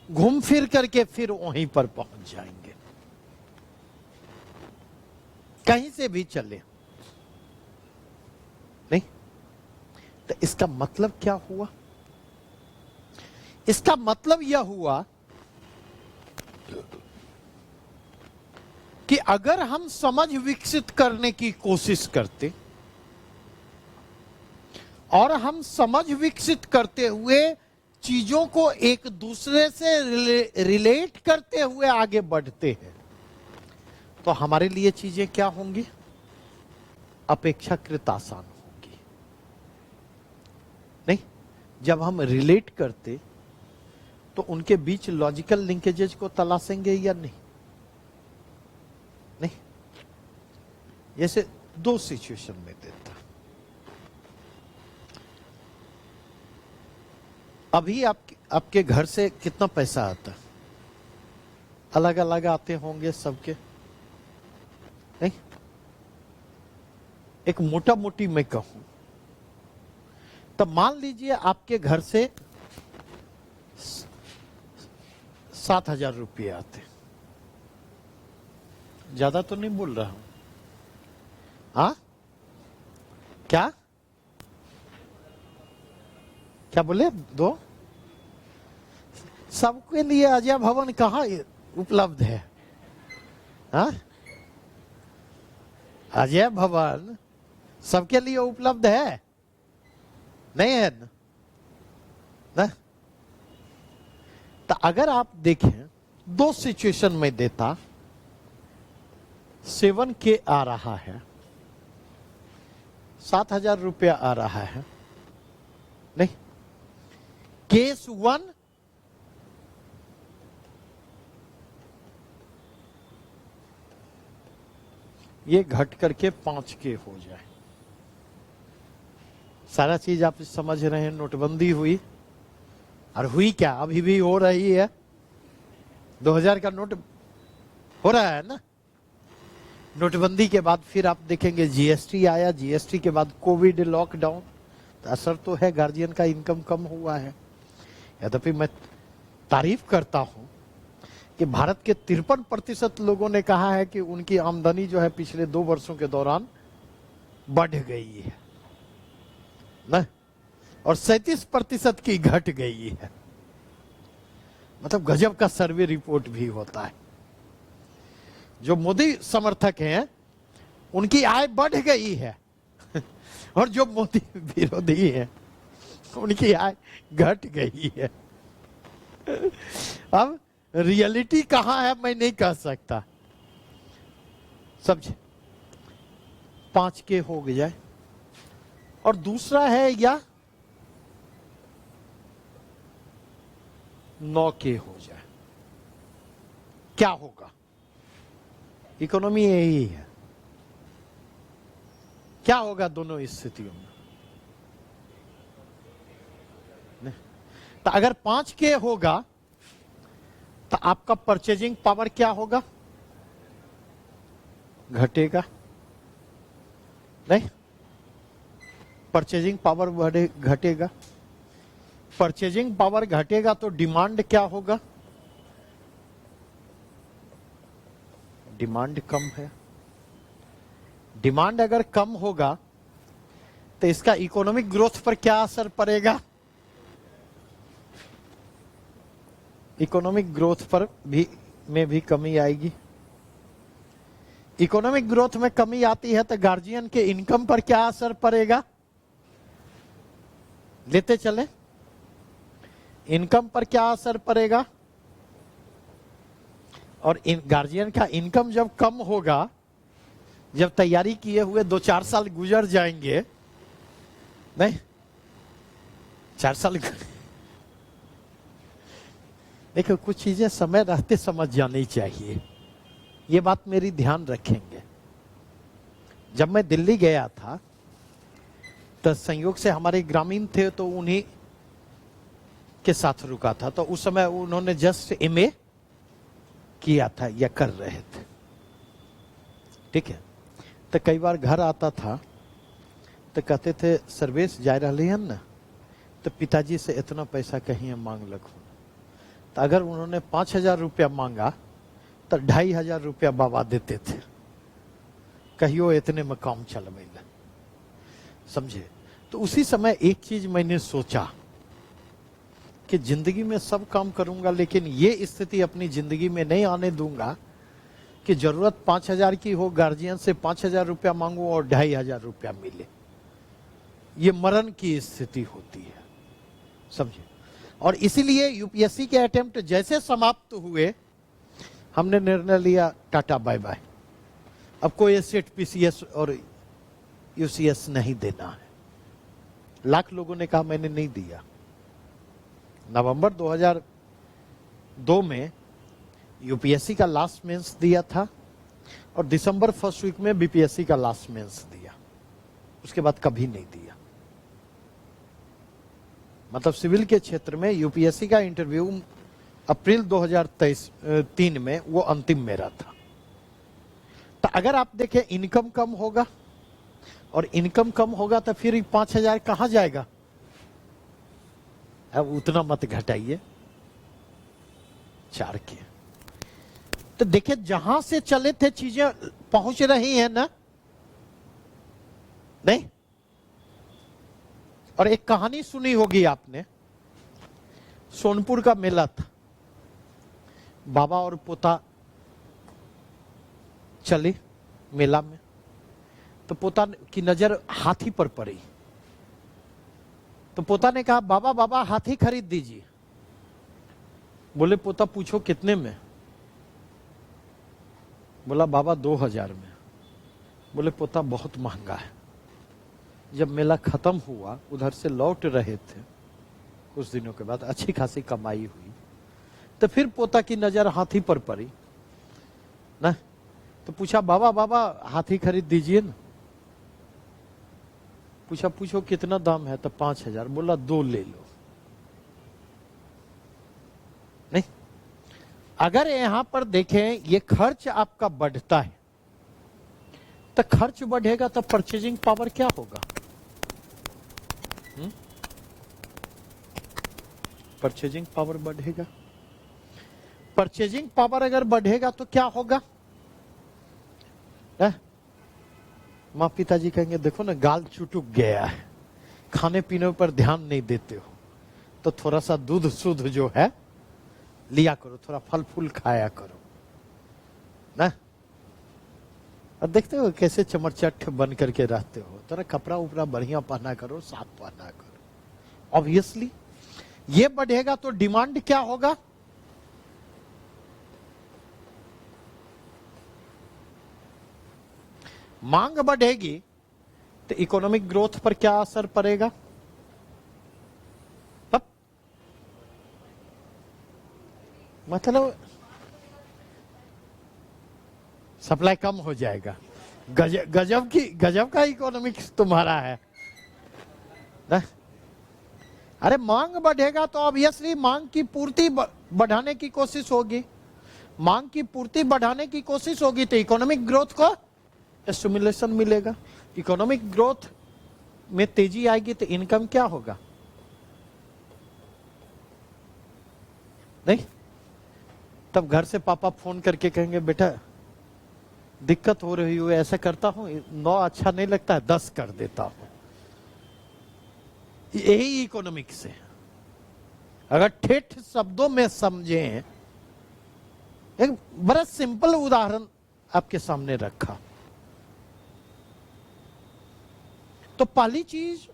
घूम फिर करके फिर वहीं पर पहुंच जाएंगे, कहीं से भी चले। नहीं तो इसका मतलब क्या हुआ? इसका मतलब यह हुआ कि अगर हम समझ विकसित करने की कोशिश करते और हम समझ विकसित करते हुए चीजों को एक दूसरे से रिलेट करते हुए आगे बढ़ते हैं, तो हमारे लिए चीजें क्या होंगी? अपेक्षाकृत आसान होंगी। नहीं, जब हम रिलेट करते तो उनके बीच लॉजिकल लिंकेजेस को तलाशेंगे या नहीं? नहीं। जैसे दो सिचुएशन में देता, अभी आपके घर से कितना पैसा आता? अलग अलग आते होंगे सबके, नहीं? एक मोटा मोटी मैं कहूं, तब मान लीजिए आपके घर से 7,000 रुपये आते। ज्यादा तो नहीं बोल रहा हूं, हाँ? क्या क्या बोले? दो? सबके लिए अजय भवन कहाँ उपलब्ध है? हाँ? अजय भवन सबके लिए उपलब्ध है? नहीं है ना? ना? तो अगर आप देखें, दो सिचुएशन में देता, 7K आ रहा है, 7,000 रुपया आ रहा है। नहीं, केस 1 ये घट करके 5K हो जाए। सारा चीज आप समझ रहे हैं। नोटबंदी हुई, और हुई क्या, अभी भी हो रही है। 2000 का नोट हो रहा है ना। नोटबंदी के बाद फिर आप देखेंगे जीएसटी आया, जीएसटी के बाद कोविड, लॉकडाउन। तो असर तो है, गार्जियन का इनकम कम हुआ है। यद्यपि मैं तारीफ करता हूं कि भारत के 53% लोगों ने कहा है कि उनकी आमदनी जो है पिछले 2 वर्षों के दौरान बढ़ गई है ना, और 37% की घट गई है। मतलब गजब का सर्वे रिपोर्ट भी होता है। जो मोदी समर्थक हैं उनकी आय बढ़ गई है और जो मोदी विरोधी हैं उनकी आय घट गई है। अब रियलिटी कहां है मैं नहीं कह सकता। समझे? 5K हो गया, और दूसरा है या 9K हो जाए, क्या होगा? इकोनॉमी यही है। क्या होगा दोनों स्थितियों में? तो अगर 5K होगा तो आपका परचेजिंग पावर क्या होगा? घटेगा नहीं, परचेजिंग पावर घटेगा। परचेजिंग पावर घटेगा तो डिमांड क्या होगा? डिमांड कम है। डिमांड अगर कम होगा तो इसका इकोनॉमिक ग्रोथ पर क्या असर पड़ेगा? इकोनॉमिक ग्रोथ पर भी कमी आएगी। इकोनॉमिक ग्रोथ में कमी आती है तो गार्जियन के इनकम पर क्या असर पड़ेगा? लेते चले, इनकम पर क्या असर पड़ेगा? और गार्जियन का इनकम जब कम होगा, जब तैयारी किए हुए 2-4 साल गुजर जाएंगे, नहीं 4 साल, देखो कुछ चीजें समय रहते समझ जानी चाहिए, ये बात मेरी ध्यान रखेंगे। जब मैं दिल्ली गया था तो संयोग से हमारे ग्रामीण थे तो उन्हीं के साथ रुका था, तो उस समय उन्होंने जस्ट एमए किया था या कर रहे थे, ठीक है। तो कई बार घर आता था तो कहते थे सर्वेश जा रहे हैं ना, तो पिताजी से इतना पैसा कहीं मांग लगो। तो अगर उन्होंने 5,000 रुपया मांगा तो 2,500 रुपया बाबा देते थे, कहियो इतने में काम चलवेला, समझे। तो उसी समय एक चीज मैंने सोचा कि जिंदगी में सब काम करूंगा, लेकिन ये स्थिति अपनी जिंदगी में नहीं आने दूंगा कि जरूरत 5,000 की हो, गार्जियन से 5,000 रुपया मांगू और 2,500 रुपया मिले। ये मरण की स्थिति होती है, समझे। और इसीलिए यूपीएससी के अटेम्प्ट जैसे समाप्त हुए, हमने निर्णय लिया टाटा बाय बाय, अब कोई सेट पीसीएस और यूसीएस नहीं देना है। लाख लोगों ने कहा मैंने नहीं दिया। नवंबर 2002 में यूपीएससी का लास्ट मेंस दिया था और दिसंबर फर्स्ट वीक में बीपीएससी का लास्ट मेंस दिया, उसके बाद कभी नहीं दिया। मतलब सिविल के क्षेत्र में यूपीएससी का इंटरव्यू अप्रैल 2003 में वो अंतिम मेरा था। तो अगर आप देखें इनकम कम होगा, और इनकम कम होगा तो फिर 5,000 कहां जाएगा? अब उतना मत घटाइए, 4K। तो देखिए जहां से चले थे चीजें पहुंच रही है ना, नहीं। और एक कहानी सुनी होगी आपने, सोनपुर का मेला था, बाबा और पोता चले मेला में, तो पोता की नजर हाथी पर पड़ी। तो पोता ने कहा बाबा बाबा हाथी खरीद दीजिए। बोले पोता पूछो कितने में? बोला बाबा 2,000 में। बोले पोता बहुत महंगा है। जब मेला खत्म हुआ, उधर से लौट रहे थे, कुछ दिनों के बाद अच्छी खासी कमाई हुई, तो फिर पोता की नजर हाथी पर पड़ी ना, तो पूछा बाबा बाबा हाथी खरीद दीजिए ना। पूछा पूछो कितना दाम है? तो 5,000। बोला 2 ले लो। नहीं, अगर यहां पर देखें ये खर्च आपका बढ़ता है, तो खर्च बढ़ेगा तो परचेजिंग पावर क्या होगा? परचेजिंग पावर बढ़ेगा। परचेजिंग पावर अगर बढ़ेगा तो क्या होगा? माँ पिताजी कहेंगे देखो ना गाल चुटुक गया है, खाने पीने पर ध्यान नहीं देते हो, तो थोड़ा सा दूध शुद्ध जो है लिया करो, थोड़ा फल फूल खाया करो ना। और देखते हो कैसे चमरचट बन करके रहते हो, थोड़ा कपड़ा उपड़ा बढ़िया पहना करो, साफ पहना करो। ऑब्वियसली ये बढ़ेगा तो डिमांड क्या होगा? मांग बढ़ेगी तो इकोनॉमिक ग्रोथ पर क्या असर पड़ेगा? तब मतलब सप्लाई कम हो जाएगा। गजब का इकोनॉमिक्स तुम्हारा है ना? अरे मांग बढ़ेगा तो ऑब्वियसली मांग की पूर्ति बढ़ाने की कोशिश होगी, मांग की पूर्ति बढ़ाने की कोशिश होगी तो इकोनॉमिक ग्रोथ को स्टिमुलेशन मिलेगा, इकोनॉमिक ग्रोथ में तेजी आएगी तो इनकम क्या होगा? नहीं, तब घर से पापा फोन करके कहेंगे बेटा दिक्कत हो रही हो, ऐसा करता हूं 9 अच्छा नहीं लगता है 10 कर देता हूं। यही इकोनॉमिक्स है। अगर ठेठ शब्दों में समझें, एक बड़ा सिंपल उदाहरण आपके सामने रखा तो पहली चीज,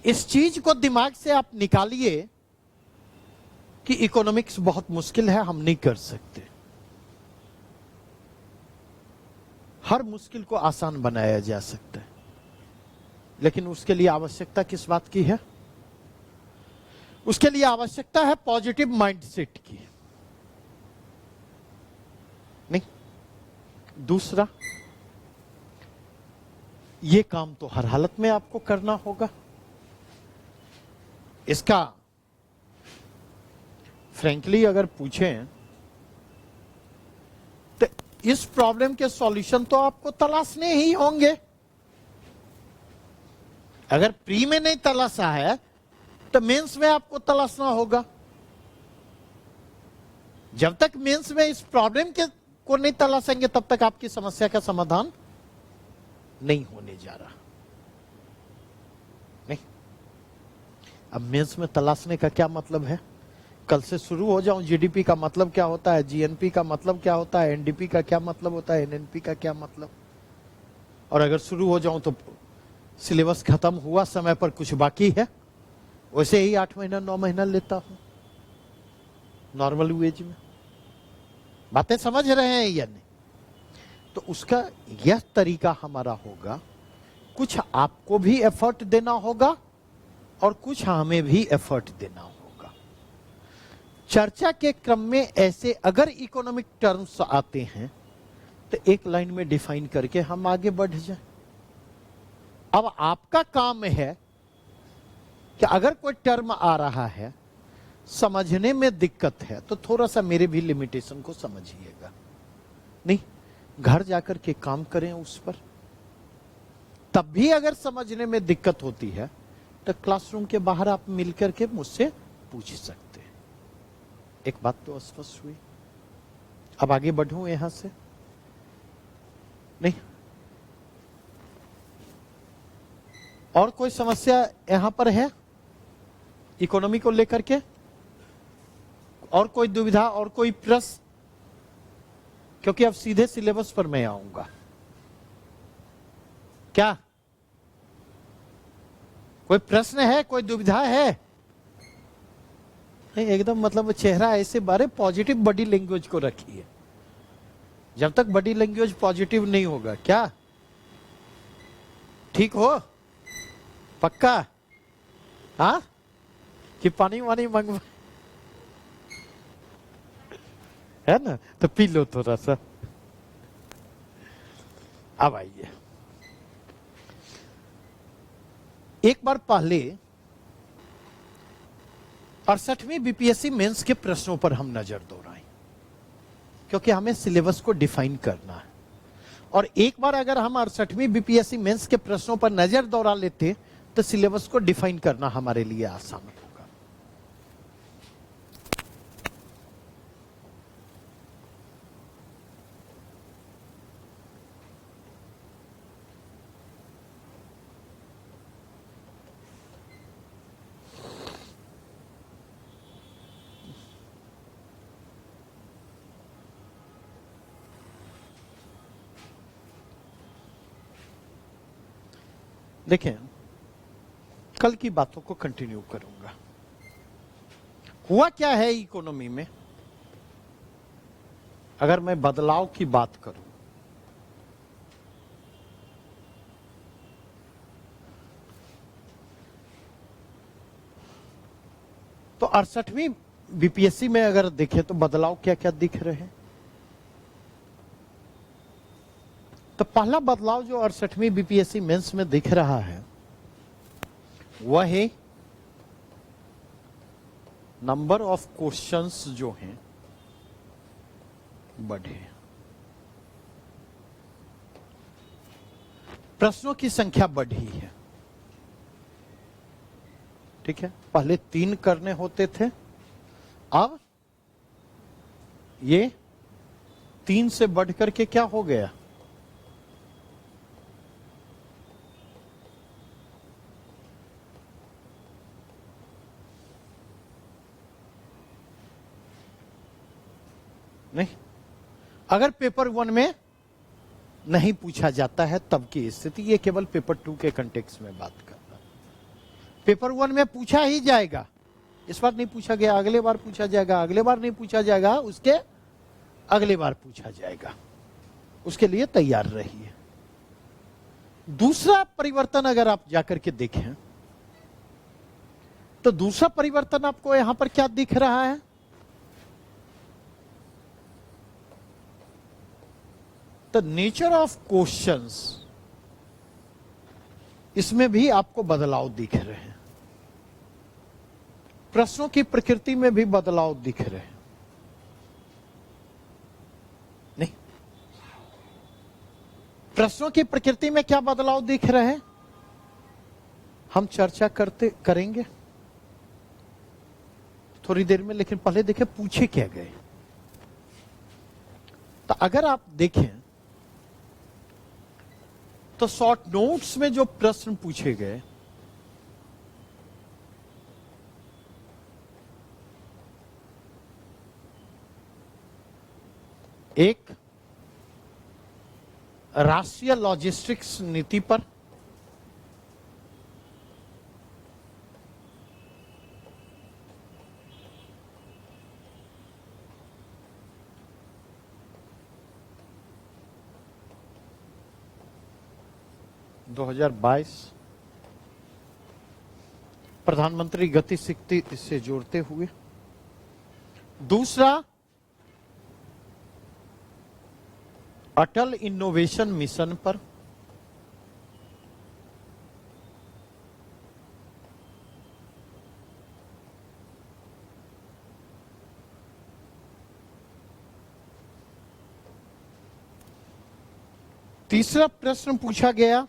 इस चीज को दिमाग से आप निकालिए कि इकोनॉमिक्स बहुत मुश्किल है, हम नहीं कर सकते। हर मुश्किल को आसान बनाया जा सकता है, लेकिन उसके लिए आवश्यकता किस बात की है? उसके लिए आवश्यकता है पॉजिटिव माइंडसेट की। नहीं, दूसरा, ये काम तो हर हालत में आपको करना होगा। इसका फ्रैंकली अगर पूछें तो इस प्रॉब्लम के सॉल्यूशन तो आपको तलाशने ही होंगे। अगर प्री में नहीं तलाशा है तो मेंस में आपको तलाशना होगा। जब तक मेंस में इस प्रॉब्लम को नहीं तलाशेंगे तब तक आपकी समस्या का समाधान नहीं होने जा रहा। नहीं, अब मेंस में तलाशने का क्या मतलब है? कल से शुरू हो जाऊं, जीडीपी का मतलब क्या होता है, जीएनपी का मतलब क्या होता है, एनडीपी का क्या मतलब होता है, एनएनपी का क्या मतलब, और अगर शुरू हो जाऊं तो सिलेबस खत्म हुआ, समय पर कुछ बाकी है, वैसे ही 8 महीना 9 महीना लेता हूं नॉर्मल वेज में। बातें समझ रहे हैं या नहीं? तो उसका यह तरीका हमारा होगा, कुछ आपको भी एफर्ट देना होगा और कुछ हमें भी एफर्ट देना होगा। चर्चा के क्रम में ऐसे अगर इकोनॉमिक टर्म्स आते हैं तो एक लाइन में डिफाइन करके हम आगे बढ़ जाएं। अब आपका काम है कि अगर कोई टर्म आ रहा है, समझने में दिक्कत है, तो थोड़ा सा मेरे भी लिमिटेशन को समझिएगा। नहीं, घर जाकर के काम करें उस पर। तब भी अगर समझने में दिक्कत होती है तो क्लासरूम के बाहर आप मिलकर के मुझसे पूछ सकते हैं। एक बात तो स्पष्ट हुई। अब आगे बढ़ूं यहां से? नहीं, और कोई समस्या यहां पर है इकोनॉमी को लेकर के? और कोई दुविधा और कोई प्रश्न? क्योंकि अब सीधे सिलेबस पर मैं आऊंगा। क्या कोई प्रश्न है, कोई दुविधा है? नहीं, एकदम मतलब चेहरा ऐसे बारे पॉजिटिव बॉडी लैंग्वेज को रखिए। जब तक बॉडी लैंग्वेज पॉजिटिव नहीं होगा, क्या ठीक हो? पक्का? हाँ, कि पानी वानी मंगवा है ना, तो पी लो थोड़ा सा। अब आइए, एक बार पहले 68वीं बीपीएससी मेंस के प्रश्नों पर हम नजर दौड़ाएं, क्योंकि हमें सिलेबस को डिफाइन करना है। और एक बार अगर हम 68वीं बीपीएससी मेंस के प्रश्नों पर नजर दौड़ा लेते तो सिलेबस को डिफाइन करना हमारे लिए आसान होगा। देखें, कल की बातों को कंटिन्यू करूंगा। हुआ क्या है इकोनॉमी में, अगर मैं बदलाव की बात करूं तो 68वीं बीपीएससी में अगर देखें तो बदलाव क्या क्या दिख रहे हैं। तो पहला बदलाव जो 68वीं बीपीएससी मेंस में दिख रहा है वह है नंबर ऑफ क्वेश्चंस जो हैं बढ़े, प्रश्नों की संख्या बढ़ी है। ठीक है, पहले 3 करने होते थे, अब ये 3 से बढ़कर के क्या हो गया, नहीं, अगर पेपर 1 में नहीं पूछा जाता है तब की स्थिति, ये केवल पेपर 2 के कंटेक्स्ट में बात कर रहा है। पेपर 1 में पूछा ही जाएगा, इस बार नहीं पूछा गया अगले बार पूछा जाएगा, अगले बार नहीं पूछा जाएगा उसके अगले बार पूछा जाएगा, उसके लिए तैयार रहिए। दूसरा परिवर्तन अगर आप जाकर के देखें तो दूसरा परिवर्तन आपको यहां पर क्या दिख रहा है, द नेचर ऑफ क्वेश्चंस, इसमें भी आपको बदलाव दिख रहे हैं, प्रश्नों की प्रकृति में भी बदलाव दिख रहे हैं। नहीं, प्रश्नों की प्रकृति में क्या बदलाव दिख रहे हैं हम चर्चा करेंगे थोड़ी देर में, लेकिन पहले देखें पूछे क्या गए। तो अगर आप देखें तो शॉर्ट नोट्स में जो प्रश्न पूछे गए एक राष्ट्रीय लॉजिस्टिक्स नीति पर, (2022) प्रधानमंत्री गति शक्ति से जोड़ते हुए, दूसरा अटल इनोवेशन मिशन पर, तीसरा प्रश्न पूछा गया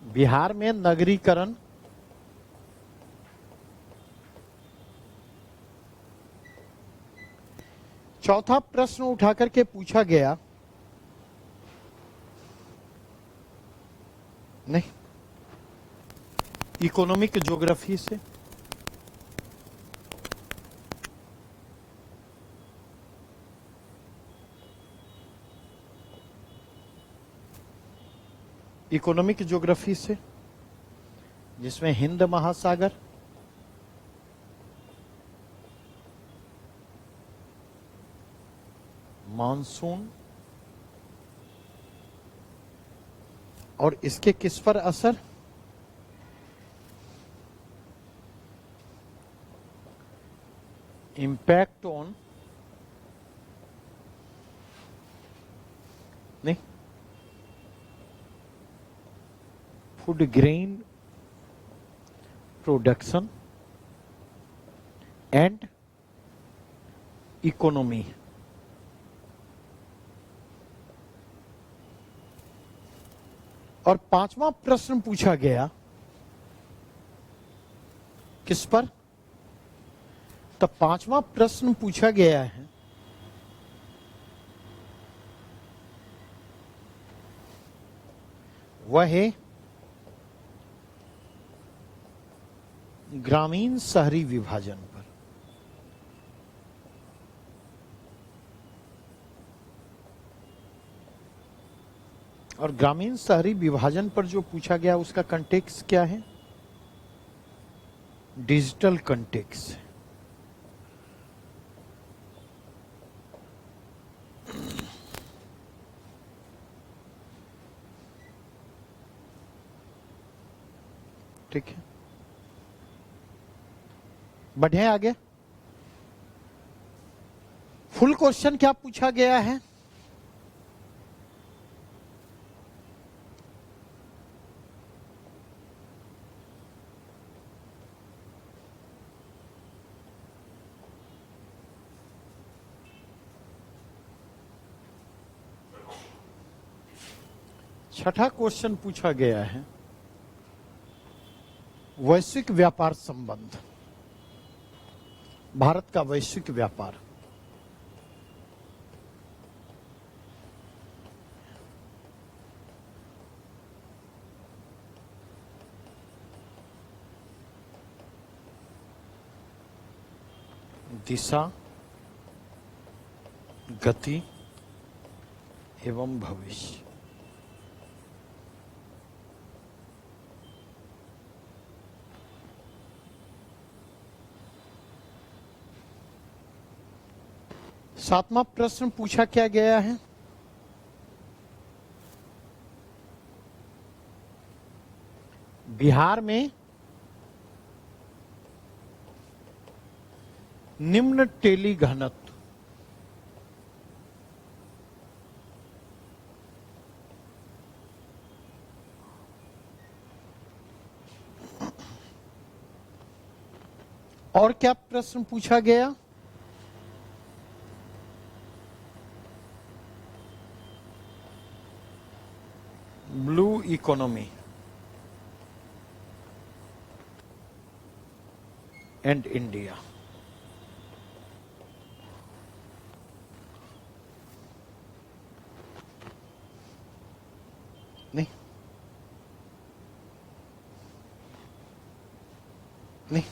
बिहार में नगरीकरण, चौथा प्रश्न उठाकर के पूछा गया नहीं इकोनॉमिक ज्योग्राफी से, इकोनॉमिक ज्योग्राफी से जिसमें हिंद महासागर, मानसून और इसके किस पर असर, इम्पैक्ट ऑन, नहीं, food grain production and economy. और पांचवा प्रश्न पूछा गया किस पर, तो पांचवा प्रश्न पूछा गया है वह है ग्रामीण शहरी विभाजन पर। और ग्रामीण शहरी विभाजन पर जो पूछा गया उसका कंटेक्स्ट क्या है, डिजिटल कंटेक्स्ट। ठीक है, बढ़े आगे। फुल क्वेश्चन क्या पूछा गया है? छठा क्वेश्चन पूछा गया है वैश्विक व्यापार संबंध, भारत का वैश्विक व्यापार। दिशा, गति एवं भविष्य। सातवां प्रश्न पूछा क्या गया है? बिहार में निम्न टेली घनत्व और क्या प्रश्न पूछा गया? Blue economy and India. नहीं नहीं,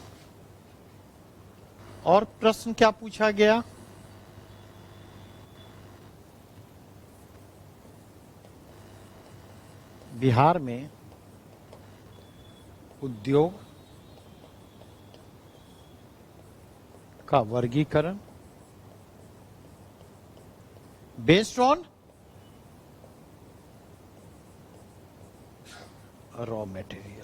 और प्रश्न क्या पूछा गया? बिहार में उद्योग का वर्गीकरण बेस्ड ऑन रॉ मटेरियल।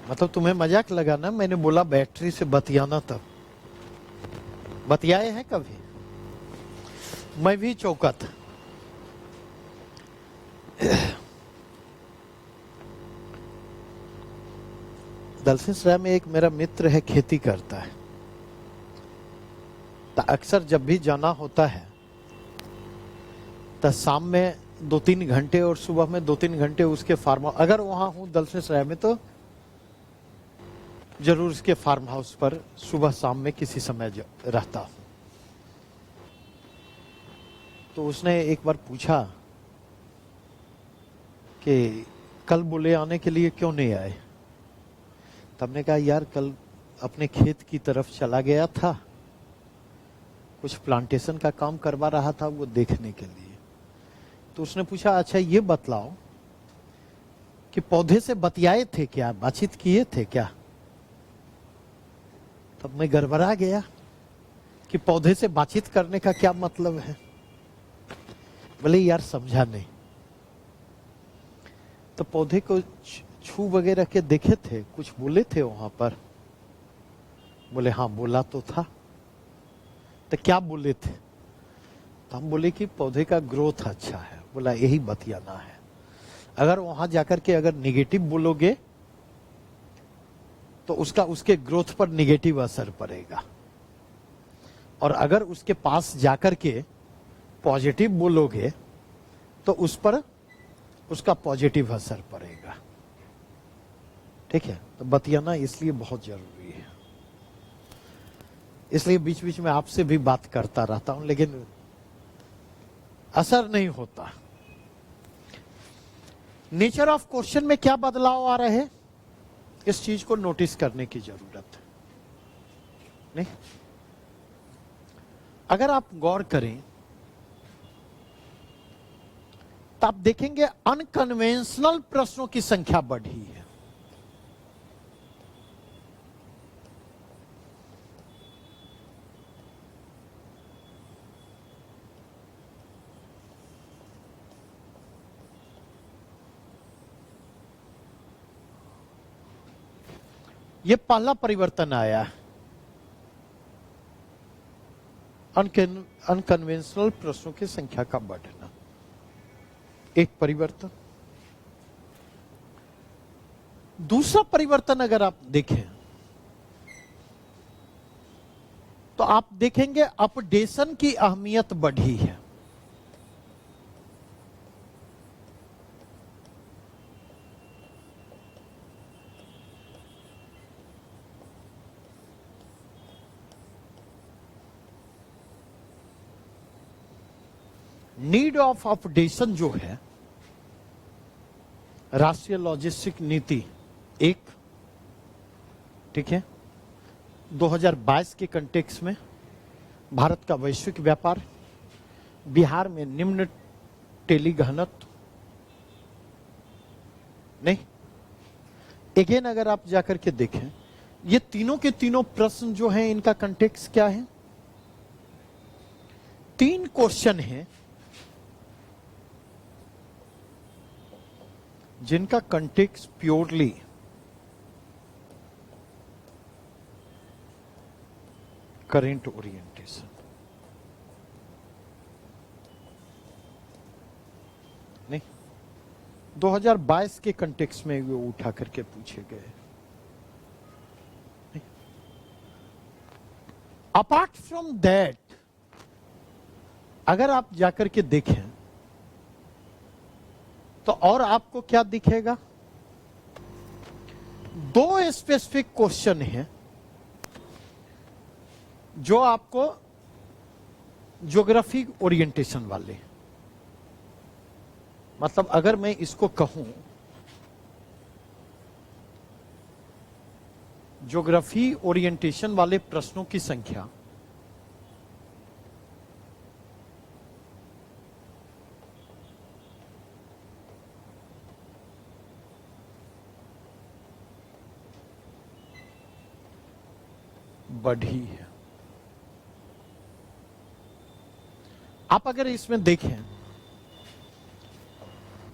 मतलब तुम्हें मजाक लगा ना, मैंने बोला बैटरी से बतियाना, तब बतियाए हैं कभी? मैं भी चौंका था। दलसिंहसराय में एक मेरा मित्र है, खेती करता है, तो अक्सर जब भी जाना होता है तो शाम में 2-3 घंटे और सुबह में 2-3 घंटे उसके फार्म, अगर वहां हूं दलसिंहसराय में तो जरूर इसके फार्म हाउस पर सुबह शाम में किसी समय रहता हूं। तो उसने एक बार पूछा कि कल बोले आने के लिए क्यों नहीं आए? तब ने कहा यार कल अपने खेत की तरफ चला गया था, कुछ प्लांटेशन का काम करवा रहा था वो देखने के लिए। तो उसने पूछा अच्छा ये बतलाओ कि पौधे से बतियाए थे क्या, बातचीत किए थे क्या? तब मैं गड़बड़ा गया कि पौधे से बातचीत करने का क्या मतलब है? बोले यार समझा नहीं। तो पौधे को छू वगैरह के देखे थे, कुछ बोले थे वहां पर? बोले हाँ बोला तो था। तो क्या बोले थे? तो हम बोले कि पौधे का ग्रोथ अच्छा है। बोला यही बतियाना है। अगर वहां जाकर के अगर निगेटिव बोलोगे तो उसका उसके ग्रोथ पर निगेटिव असर पड़ेगा, और अगर उसके पास जाकर के पॉजिटिव बोलोगे तो उस पर उसका पॉजिटिव असर पड़ेगा। ठीक है, तो बतियाना इसलिए बहुत जरूरी है। इसलिए बीच बीच में आपसे भी बात करता रहता हूं, लेकिन असर नहीं होता। नेचर ऑफ क्वेश्चन में क्या बदलाव आ रहे हैं, इस चीज को नोटिस करने की जरूरत है। नहीं, अगर आप गौर करें तो आप देखेंगे अनकन्वेंशनल प्रश्नों की संख्या बढ़ी है। ये पहला परिवर्तन आया है, अनकन्वेंशनल प्रश्नों की संख्या का बढ़ना, एक परिवर्तन। दूसरा परिवर्तन अगर आप देखें तो आप देखेंगे अपडेशन की अहमियत बढ़ी है। नीड ऑफ अपडेशन जो है, राष्ट्रीय लॉजिस्टिक नीति एक, ठीक है, 2022 के कंटेक्स्ट में भारत का वैश्विक व्यापार, बिहार में निम्न टेली घनत्व, नहीं, अगेन अगर आप जाकर के देखें ये तीनों के तीनों प्रश्न जो हैं इनका कंटेक्स्ट क्या है? तीन क्वेश्चन हैं जिनका कंटेक्स्ट प्योरली करेंट ओरिएंटेशन, नहीं, 2022 के कंटेक्स्ट में वो उठा करके पूछे गए। अपार्ट फ्रॉम दैट अगर आप जाकर के देखें तो और आपको क्या दिखेगा? दो स्पेसिफिक क्वेश्चन हैं जो आपको ज्योग्राफी ओरिएंटेशन वाले, मतलब अगर मैं इसको कहूं ज्योग्राफी ओरिएंटेशन वाले प्रश्नों की संख्या बढ़ी है। आप अगर इसमें देखें,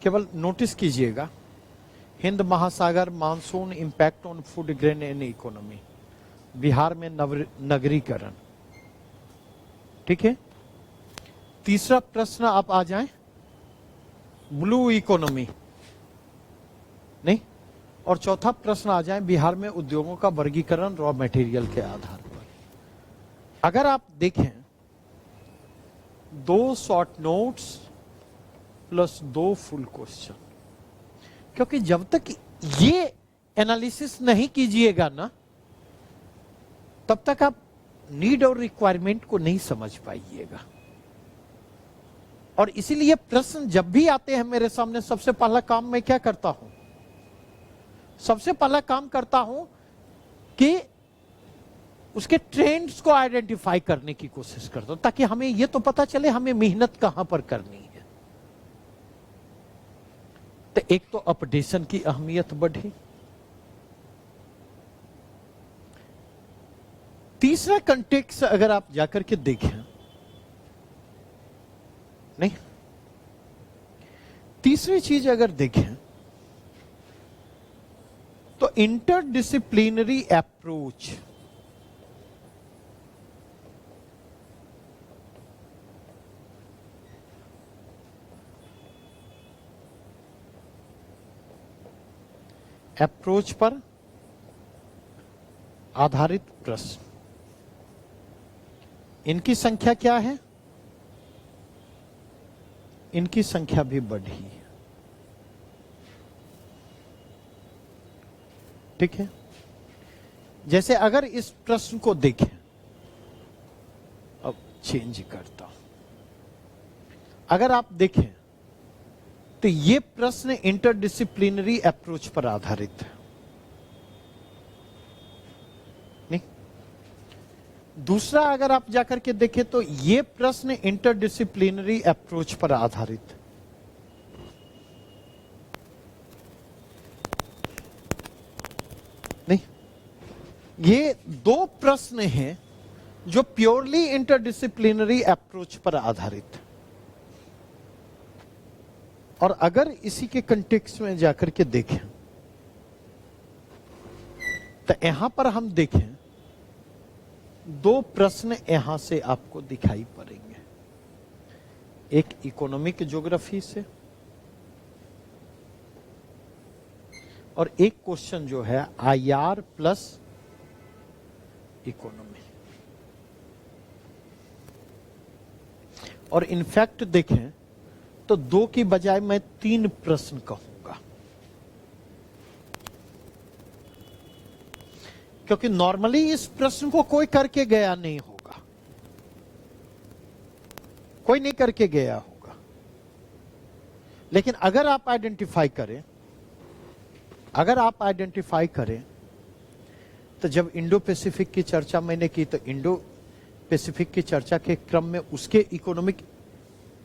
केवल नोटिस कीजिएगा, हिंद महासागर monsoon impact on food grain and economy, Bihar में नगरीकरण, ठीक है। तीसरा प्रश्न आप आ जाएं, ब्लू इकोनॉमी, नहीं, और चौथा प्रश्न आ जाए बिहार में उद्योगों का वर्गीकरण रॉ मटेरियल के आधार पर। अगर आप देखें 2 short notes plus 2 full question, क्योंकि जब तक ये एनालिसिस नहीं कीजिएगा ना तब तक आप नीड और रिक्वायरमेंट को नहीं समझ पाइएगा। और इसीलिए प्रश्न जब भी आते हैं मेरे सामने, सबसे पहला काम मैं क्या करता हूं? सबसे पहला काम करता हूं कि उसके ट्रेंड्स को आइडेंटिफाई करने की कोशिश करता हूं, ताकि हमें यह तो पता चले हमें मेहनत कहां पर करनी है। तो एक तो अपडेशन की अहमियत बढ़ी। तीसरा कंटेक्स्ट अगर आप जाकर के देखें, नहीं, तीसरी चीज अगर देखें interdisciplinary approach पर आधारित प्रश्न, इनकी संख्या क्या है? इनकी संख्या भी बढ़ी। ठीक है, जैसे अगर इस प्रश्न को देखें, अब चेंज करता हूं, अगर आप देखें तो ये प्रश्न इंटरडिसिप्लिनरी अप्रोच पर आधारित है। नहीं, दूसरा अगर आप जाकर के देखें तो ये प्रश्न इंटरडिसिप्लिनरी अप्रोच पर आधारित है। नहीं, ये दो प्रश्न हैं जो प्योरली इंटरडिसिप्लिनरी अप्रोच पर आधारित है। और अगर इसी के कंटेक्स्ट में जाकर के देखें तो यहां पर हम देखें, दो प्रश्न यहां से आपको दिखाई पड़ेंगे, एक इकोनॉमिक ज्योग्राफी से और एक क्वेश्चन जो है आईआर प्लस इकोनॉमी। और इनफैक्ट देखें तो दो की बजाय मैं 3 प्रश्न कहूंगा, क्योंकि नॉर्मली इस प्रश्न को कोई करके गया नहीं होगा, कोई नहीं करके गया होगा। लेकिन अगर आप आइडेंटिफाई करें, तो जब इंडो पैसिफिक की चर्चा मैंने की तो इंडो पैसिफिक की चर्चा के क्रम में उसके इकोनॉमिक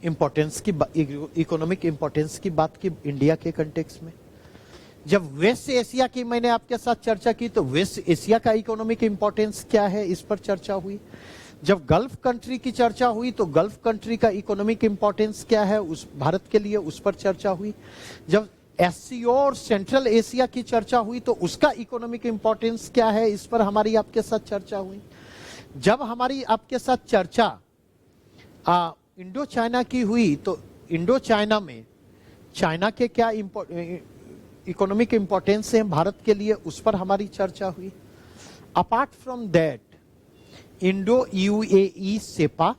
इंपॉर्टेंस की बात की इंडिया के कंटेक्स्ट में। जब वेस्ट एशिया की मैंने आपके साथ चर्चा की तो वेस्ट एशिया का इकोनॉमिक इंपॉर्टेंस क्या है, इस पर चर्चा हुई। जब गल्फ कंट्री की चर्चा हुई तो गल्फ कंट्री का इकोनॉमिक इंपॉर्टेंस क्या है उस भारत के लिए, उस पर चर्चा हुई। जब एससीओ और सेंट्रल एशिया की चर्चा हुई तो उसका इकोनॉमिक इंपॉर्टेंस क्या है, इस पर हमारी आपके साथ चर्चा हुई। जब हमारी आपके साथ चर्चा इंडो चाइना की हुई तो इंडो चाइना में चाइना के क्या इकोनॉमिक इंपॉर्टेंस है भारत के लिए, उस पर हमारी चर्चा हुई। Apart from that Indo UAE CEPA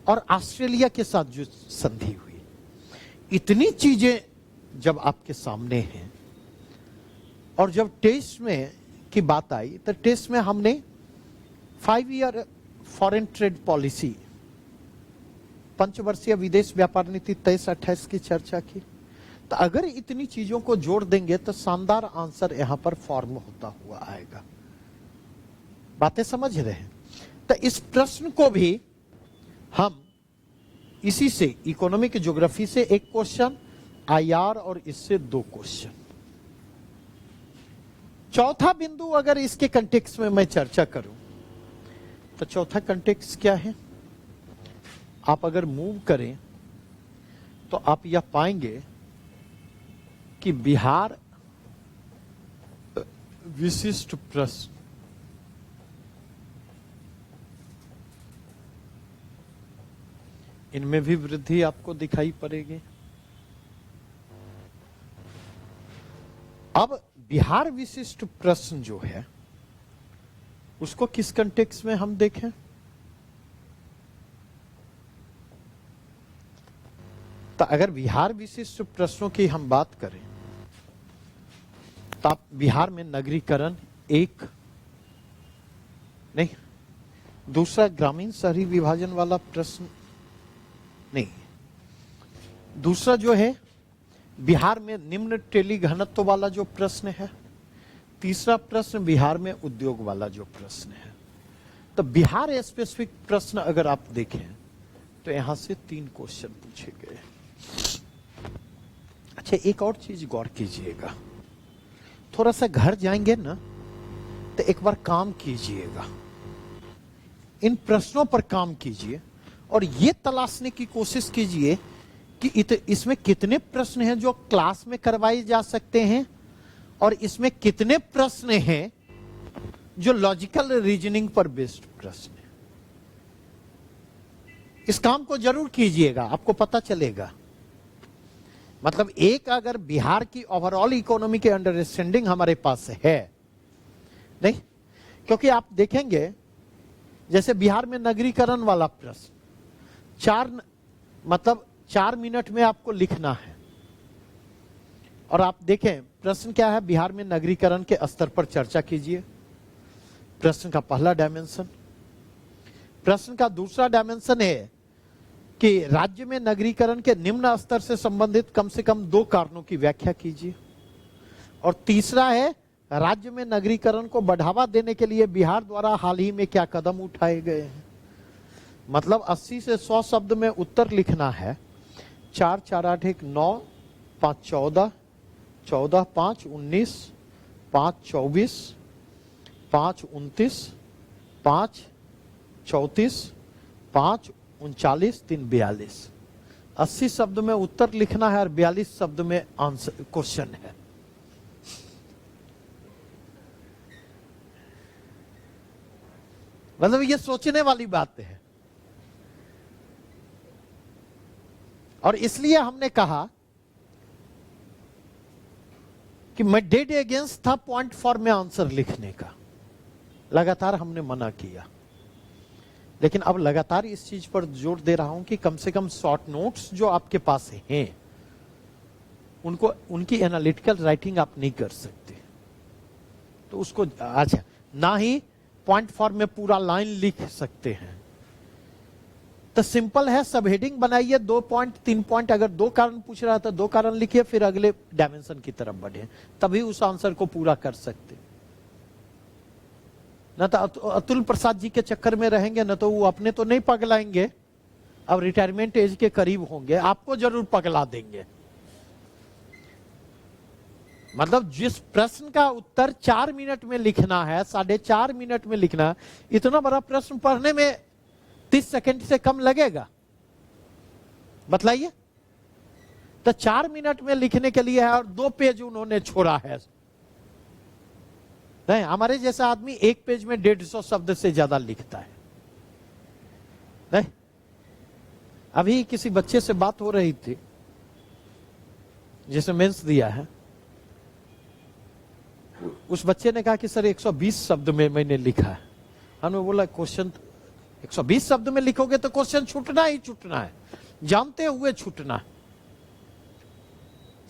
और ऑस्ट्रेलिया के साथ जो संधि हुई, इतनी चीजें जब आपके सामने हैं। और जब टेस्ट में की बात आई तो टेस्ट में हमने 5 ईयर फॉरेन ट्रेड पॉलिसी, पंचवर्षीय विदेश व्यापार नीति 23-28 की चर्चा की। तो अगर इतनी चीजों को जोड़ देंगे तो शानदार आंसर यहां पर फॉर्म होता हुआ आएगा। बातें समझ रहे हैं? तो इस प्रश्न को भी हम इसी से इकोनॉमिक ज्योग्राफी से एक क्वेश्चन, आईआर और इससे 2 क्वेश्चन। चौथा बिंदु अगर इसके कंटेक्स्ट में मैं चर्चा करूं तो चौथा कंटेक्स्ट क्या है? आप अगर मूव करें तो आप यह पाएंगे कि बिहार विशिष्ट प्रश्न इनमें भी वृद्धि आपको दिखाई पड़ेगी। अब बिहार विशिष्ट प्रश्न जो है उसको किस कंटेक्स्ट में हम देखें? तो अगर बिहार विशिष्ट प्रश्नों की हम बात करें तो आप बिहार में नगरीकरण एक नहीं, दूसरा ग्रामीण शहरी विभाजन वाला प्रश्न नहीं, दूसरा जो है बिहार में निम्न टेली घनत्व वाला जो प्रश्न है, तीसरा प्रश्न बिहार में उद्योग वाला जो प्रश्न है। तो बिहार स्पेसिफिक प्रश्न अगर आप देखें तो यहां से 3 क्वेश्चन पूछे गए। अच्छा, एक और चीज गौर कीजिएगा, थोड़ा सा घर जाएंगे ना तो एक बार काम कीजिएगा, इन प्रश्नों पर काम कीजिए और ये तलाशने की कोशिश कीजिए कि इसमें कितने प्रश्न हैं जो क्लास में करवाए जा सकते हैं और इसमें कितने प्रश्न हैं जो लॉजिकल रीजनिंग पर बेस्ड प्रश्न है। इस काम को जरूर कीजिएगा, आपको पता चलेगा। मतलब एक अगर बिहार की ओवरऑल इकोनॉमी के अंडरस्टैंडिंग हमारे पास है नहीं, क्योंकि आप देखेंगे जैसे बिहार में नगरीकरण वाला प्रश्न 4 मिनट में आपको लिखना है। और आप देखें प्रश्न क्या है, बिहार में नगरीकरण के स्तर पर चर्चा कीजिए, प्रश्न का पहला डायमेंशन। प्रश्न का दूसरा डायमेंशन है कि राज्य में नगरीकरण के निम्न स्तर से संबंधित कम से कम 2 कारणों की व्याख्या कीजिए। और तीसरा है राज्य में नगरीकरण को बढ़ावा देने के लिए बिहार द्वारा हाल ही में क्या कदम उठाए गए हैं। मतलब 80 से 100 शब्द में उत्तर लिखना है। 4 4 8 1 9 5 14 14 5 19 5 24 5 29 5 34 5 39 3 42। 80 शब्द में उत्तर लिखना है और 42 शब्द में आंसर क्वेश्चन है। मतलब ये सोचने वाली बात है। और इसलिए हमने कहा कि मैं डेड अगेंस्ट था पॉइंट फॉर्म में आंसर लिखने का। लगातार हमने मना किया, लेकिन अब लगातार इस चीज पर जोर दे रहा हूं कि कम से कम शॉर्ट नोट्स जो आपके पास हैं उनको, उनकी एनालिटिकल राइटिंग आप नहीं कर सकते, तो उसको अच्छा ना ही पॉइंट फॉर्म में पूरा लाइन लिख सकते हैं। तो सिंपल है, सब हेडिंग बनाइए, 2 पॉइंट 3 पॉइंट। अगर 2 कारण पूछ रहा है तो 2 कारण लिखिए, फिर अगले डायमेंशन की तरफ बढ़े, तभी उस आंसर को पूरा कर सकते। न तो अतुल प्रसाद जी के चक्कर में रहेंगे, न तो वो अपने तो नहीं पगलाएंगे, अब रिटायरमेंट एज के करीब होंगे, आपको जरूर पगला देंगे। मतलब जिस प्रश्न का उत्तर 4 मिनट में लिखना है, 4.5 मिनट में लिखना है, इतना बड़ा प्रश्न पढ़ने में 30 सेकंड से कम लगेगा? बतलाइए। तो 4 मिनट में लिखने के लिए है और 2 पेज उन्होंने छोड़ा है। नहीं, हमारे जैसा आदमी 1 पेज में 150 शब्द से ज्यादा लिखता है। नहीं, अभी किसी बच्चे से बात हो रही थी जिसे मेंस दिया है। उस बच्चे ने कहा कि सर 120 शब्द में मैंने लिखा है। हमने बोला क्वेश्चन 120 शब्द में लिखोगे तो क्वेश्चन छूटना ही छूटना है, जानते हुए छूटना है।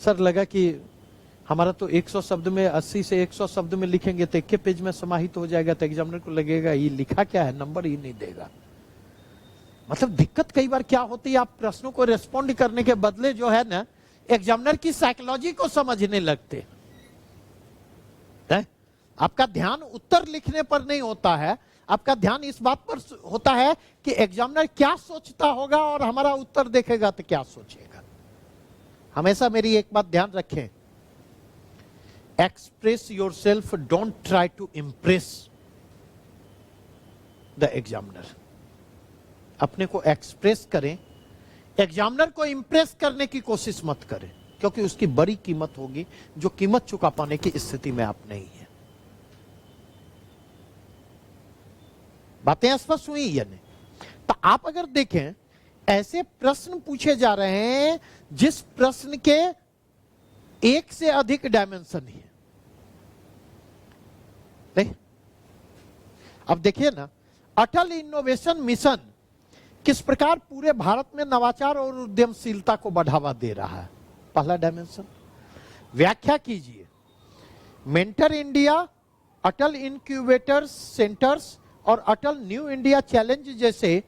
सर लगा कि हमारा तो 100 शब्द में 80 से 100 शब्द में लिखेंगे तो 1 पेज में समाहित हो जाएगा, तो एग्जामिनर को लगेगा ये लिखा क्या है, नंबर ही नहीं देगा। मतलब दिक्कत कई बार क्या होती है, आप प्रश्नों को रेस्पॉन्ड करने के बदले जो है ना, एग्जामिनर की साइकोलॉजी को समझने लगते। आपका ध्यान उत्तर लिखने पर नहीं होता है, आपका ध्यान इस बात पर होता है कि एग्जामिनर क्या सोचता होगा और हमारा उत्तर देखेगा तो क्या सोचेगा। हमेशा मेरी एक बात ध्यान रखें, express yourself, don't try to impress the examiner. अपने को एक्सप्रेस करें, एग्जामिनर को इंप्रेस करने की कोशिश मत करें, क्योंकि उसकी बड़ी कीमत होगी, जो कीमत चुका पाने की स्थिति में आप नहीं है। बातें स्पष्ट हुई या नहीं? तो आप अगर देखें, ऐसे प्रश्न पूछे जा रहे हैं जिस प्रश्न के 1 से अधिक डायमेंशन है। नहीं, अब देखिए ना, अटल इनोवेशन मिशन किस प्रकार पूरे भारत में नवाचार और उद्यमशीलता को बढ़ावा दे रहा है, पहला डायमेंशन। व्याख्या कीजिए। मेंटर इंडिया, अटल इंक्यूबेटर सेंटर्स और अटल न्यू इंडिया चैलेंज जैसे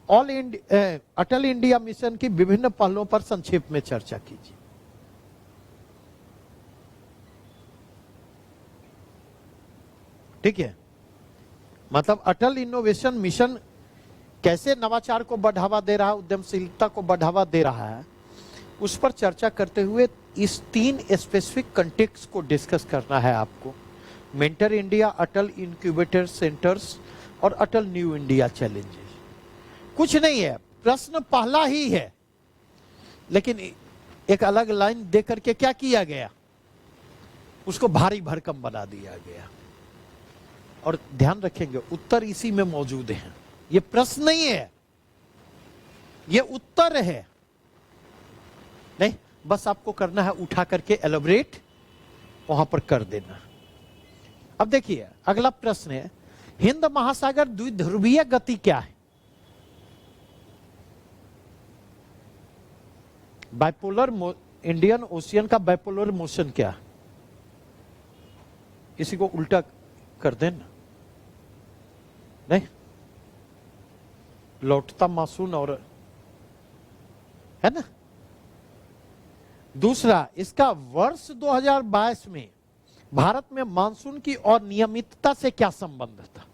अटल इंडिया मिशन की विभिन्न पहलुओं पर संक्षेप में चर्चा कीजिए। ठीक है, मतलब अटल इनोवेशन मिशन कैसे नवाचार को बढ़ावा दे रहा है, उद्यमशीलता को बढ़ावा दे रहा है, उस पर चर्चा करते हुए इस 3 स्पेसिफिक कंटेक्स्ट को डिस्कस करना है आपको। मेंटर इंडिया, अटल इंक्यूबेटर सेंटर्स और अटल न्यू इंडिया चैलेंजेस। कुछ नहीं है, प्रश्न पहला ही है, लेकिन एक अलग लाइन देकर के क्या किया गया, उसको भारी भरकम बना दिया गया। और ध्यान रखेंगे उत्तर इसी में मौजूद है, ये प्रश्न नहीं है, ये उत्तर है। नहीं, बस आपको करना है उठा करके एलोबरेट वहां पर कर देना। अब देखिए अगला प्रश्न है, हिंद महासागर द्विध्रुवीय गति क्या है? बाइपोलर इंडियन ओशियन का बाइपोलर मोशन क्या है? इसी को उल्टा कर देना, नहीं लौटता मानसून और है ना। दूसरा, इसका वर्ष 2022 में भारत में मानसून की अनियमितता से क्या संबंध था?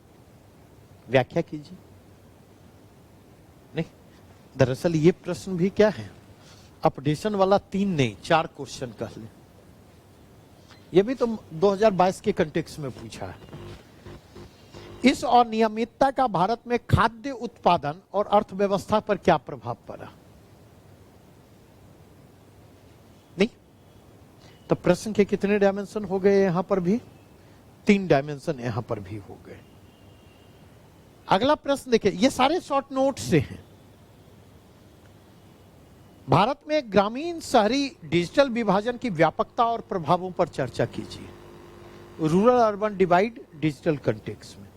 व्याख्या कीजिए। नहीं, दरअसल ये प्रश्न भी क्या है, अपडेशन वाला 3 नहीं 4 क्वेश्चन कर ले। ये भी तो 2022 के कंटेक्स्ट में पूछा है। इस अनियमितता का भारत में खाद्य उत्पादन और अर्थव्यवस्था पर क्या प्रभाव पड़ा? नहीं, तो प्रश्न के कितने डायमेंशन हो गए? यहां पर भी 3 डायमेंशन यहां पर भी हो गए। अगला प्रश्न देखिए, ये सारे शॉर्ट नोट से हैं। भारत में ग्रामीण शहरी डिजिटल विभाजन की व्यापकता और प्रभावों पर चर्चा कीजिए। Rural urban divide digital context में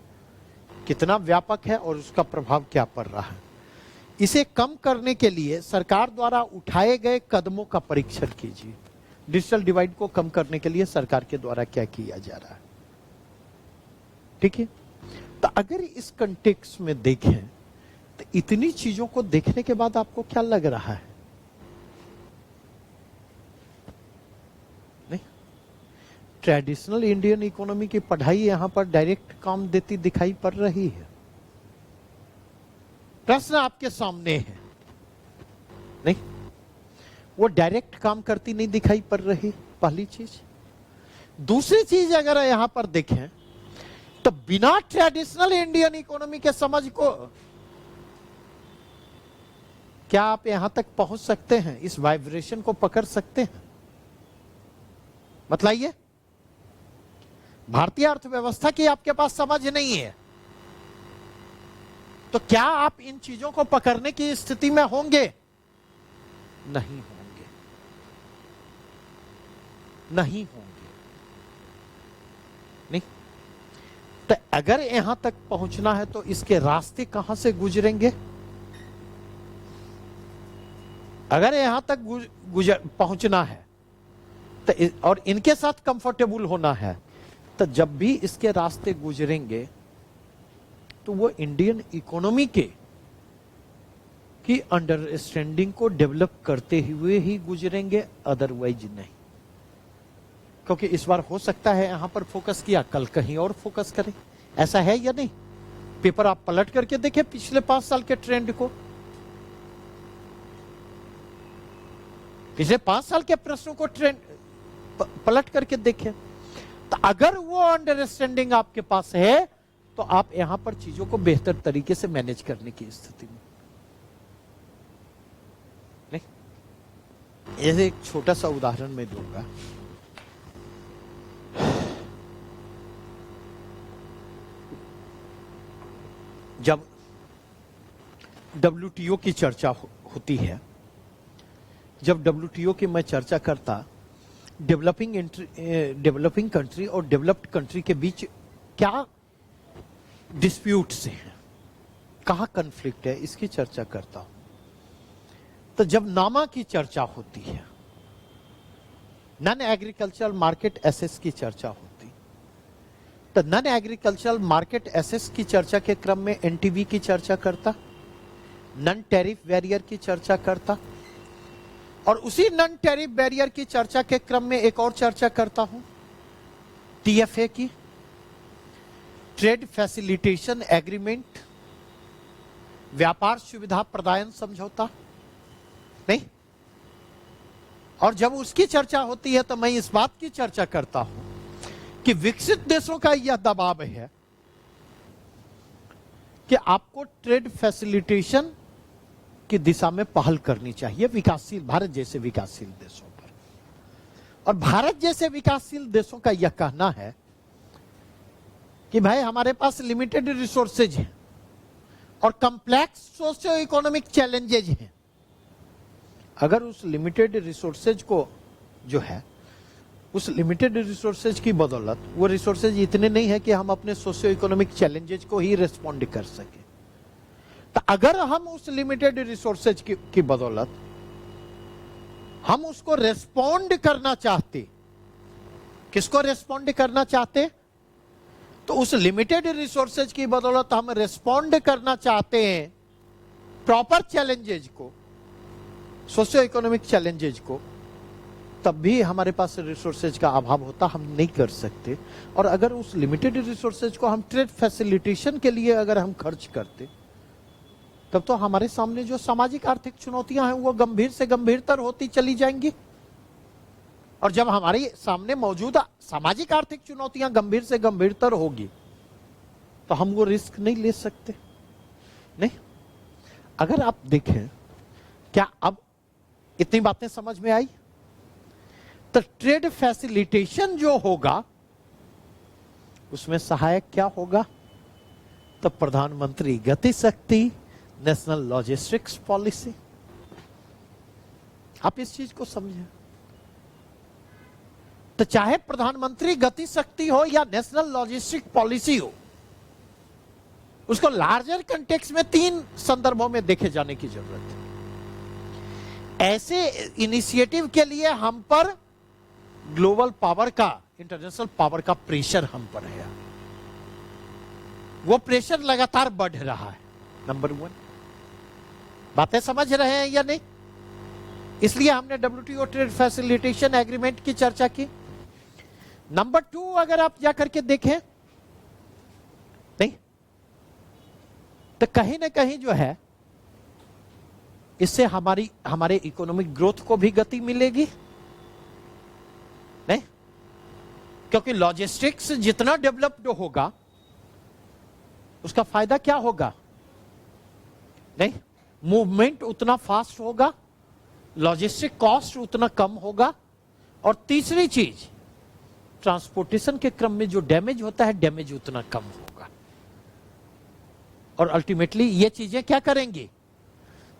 कितना व्यापक है और उसका प्रभाव क्या पड़ रहा है? इसे कम करने के लिए सरकार द्वारा उठाए गए कदमों का परीक्षण कीजिए। डिजिटल डिवाइड को कम करने के लिए सरकार के द्वारा क्या किया जा रहा है? ठीक है, तो अगर इस कंटेक्स्ट में देखें तो इतनी चीजों को देखने के बाद आपको क्या लग रहा है? नहीं, ट्रेडिशनल इंडियन इकोनॉमी की पढ़ाई यहां पर डायरेक्ट काम देती दिखाई पड़ रही है। प्रश्न आपके सामने है, नहीं वो डायरेक्ट काम करती नहीं दिखाई पड़ रही, पहली चीज। दूसरी चीज अगर यहां पर देखें तो बिना ट्रेडिशनल इंडियन इकोनॉमी के समझ को क्या आप यहां तक पहुंच सकते हैं? इस वाइब्रेशन को पकड़ सकते हैं? बतलाइए। भारतीय अर्थव्यवस्था की आपके पास समझ नहीं है तो क्या आप इन चीजों को पकड़ने की स्थिति में होंगे? नहीं होंगे, नहीं होंगे। नहीं, तो अगर यहां तक पहुंचना है तो इसके रास्ते कहां से गुजरेंगे? अगर यहां तक पहुंचना है तो और इनके साथ कंफर्टेबल होना है, तो जब भी इसके रास्ते गुजरेंगे तो वो इंडियन इकोनॉमी की अंडरस्टैंडिंग को डेवलप करते हुए ही गुजरेंगे, अदरवाइज नहीं। क्योंकि इस बार हो सकता है यहां पर फोकस किया, कल कहीं और फोकस करें। ऐसा है या नहीं? पेपर आप पलट करके देखें पिछले 5 साल के ट्रेंड को, पिछले 5 साल के प्रश्नों को ट्रेंड पलट करके देखें। तो अगर वो अंडरस्टैंडिंग आपके पास है तो आप यहां पर चीजों को बेहतर तरीके से मैनेज करने की स्थिति में। नहीं, ऐसे एक छोटा सा उदाहरण मैं दूंगा। जब WTO की चर्चा होती है, जब WTO की मैं चर्चा करता, डेवलपिंग कंट्री और डेवलप्ड कंट्री के बीच क्या डिस्प्यूट्स हैं, कहां कन्फ्लिक्ट है, इसकी चर्चा करता हूं। तो जब नामा की चर्चा होती है, नॉन एग्रीकल्चरल मार्केट एसेस की चर्चा होती, तो नॉन एग्रीकल्चरल मार्केट एसेस की चर्चा के क्रम में NTB की चर्चा करता, नॉन टैरिफ बैरियर की चर्चा करता, और उसी नॉन टैरिफ बैरियर की चर्चा के क्रम में एक और चर्चा करता हूं TFA की, ट्रेड फैसिलिटेशन एग्रीमेंट, व्यापार सुविधा प्रदान समझौता। नहीं, और जब उसकी चर्चा होती है तो मैं इस बात की चर्चा करता हूं कि विकसित देशों का यह दबाव है कि आपको ट्रेड फैसिलिटेशन की दिशा में पहल करनी चाहिए विकासशील भारत जैसे विकासशील देशों पर। और भारत जैसे विकासशील देशों का यह कहना है कि भाई हमारे पास लिमिटेड रिसोर्सेज हैं और कॉम्प्लेक्स सोशियो इकोनॉमिक चैलेंजेज हैं। अगर उस लिमिटेड रिसोर्सेज को जो है, उस लिमिटेड रिसोर्सेज की बदौलत, वो रिसोर्सेज इतने नहीं है कि हम अपने सोशियो इकोनॉमिक चैलेंजेज को ही रिस्पॉन्ड कर सके, तो अगर हम उस लिमिटेड रिसोर्सेज की बदौलत हम उसको रेस्पॉन्ड करना चाहते, किसको रेस्पॉन्ड करना चाहते? तो उस लिमिटेड रिसोर्सेज की बदौलत हम रेस्पॉन्ड करना चाहते हैं प्रॉपर चैलेंजेज को, सोशियो इकोनॉमिक चैलेंजेज को, तब भी हमारे पास रिसोर्सेज का अभाव होता, हम नहीं कर सकते। और अगर उस लिमिटेड रिसोर्सेज को हम ट्रेड फैसिलिटेशन के लिए अगर हम खर्च करते, तब तो हमारे सामने जो सामाजिक आर्थिक चुनौतियां हैं वो गंभीर से गंभीरतर होती चली जाएंगी। और जब हमारे सामने मौजूदा सामाजिक आर्थिक चुनौतियां गंभीर से गंभीरतर होगी, तो हम वो रिस्क नहीं ले सकते। नहीं, अगर आप देखें, क्या अब इतनी बातें समझ में आई? तो ट्रेड फैसिलिटेशन जो होगा उसमें सहायक क्या होगा? तो प्रधानमंत्री गति शक्ति नेशनल लॉजिस्टिक्स पॉलिसी। आप इस चीज को समझें। तो चाहे प्रधानमंत्री गति शक्ति हो या नेशनल लॉजिस्टिक पॉलिसी हो, उसको लार्जर कंटेक्स्ट में 3 संदर्भों में देखे जाने की जरूरत है। ऐसे इनिशिएटिव के लिए हम पर ग्लोबल पावर का, इंटरनेशनल पावर का प्रेशर हम पर है। वो प्रेशर लगातार बढ़ रहा है। नंबर 1, बातें समझ रहे हैं या नहीं? इसलिए हमने WTO ट्रेड फैसिलिटेशन एग्रीमेंट की चर्चा की। नंबर 2, अगर आप जाकर के देखें, नहीं तो कहीं ना कहीं जो है, इससे हमारे इकोनॉमिक ग्रोथ को भी गति मिलेगी। नहीं, क्योंकि लॉजिस्टिक्स जितना डेवलप्ड होगा उसका फायदा क्या होगा? नहीं, मूवमेंट उतना फास्ट होगा, लॉजिस्टिक कॉस्ट उतना कम होगा, और तीसरी चीज, ट्रांसपोर्टेशन के क्रम में जो डैमेज होता है, डैमेज उतना कम होगा। और अल्टीमेटली ये चीजें क्या करेंगी?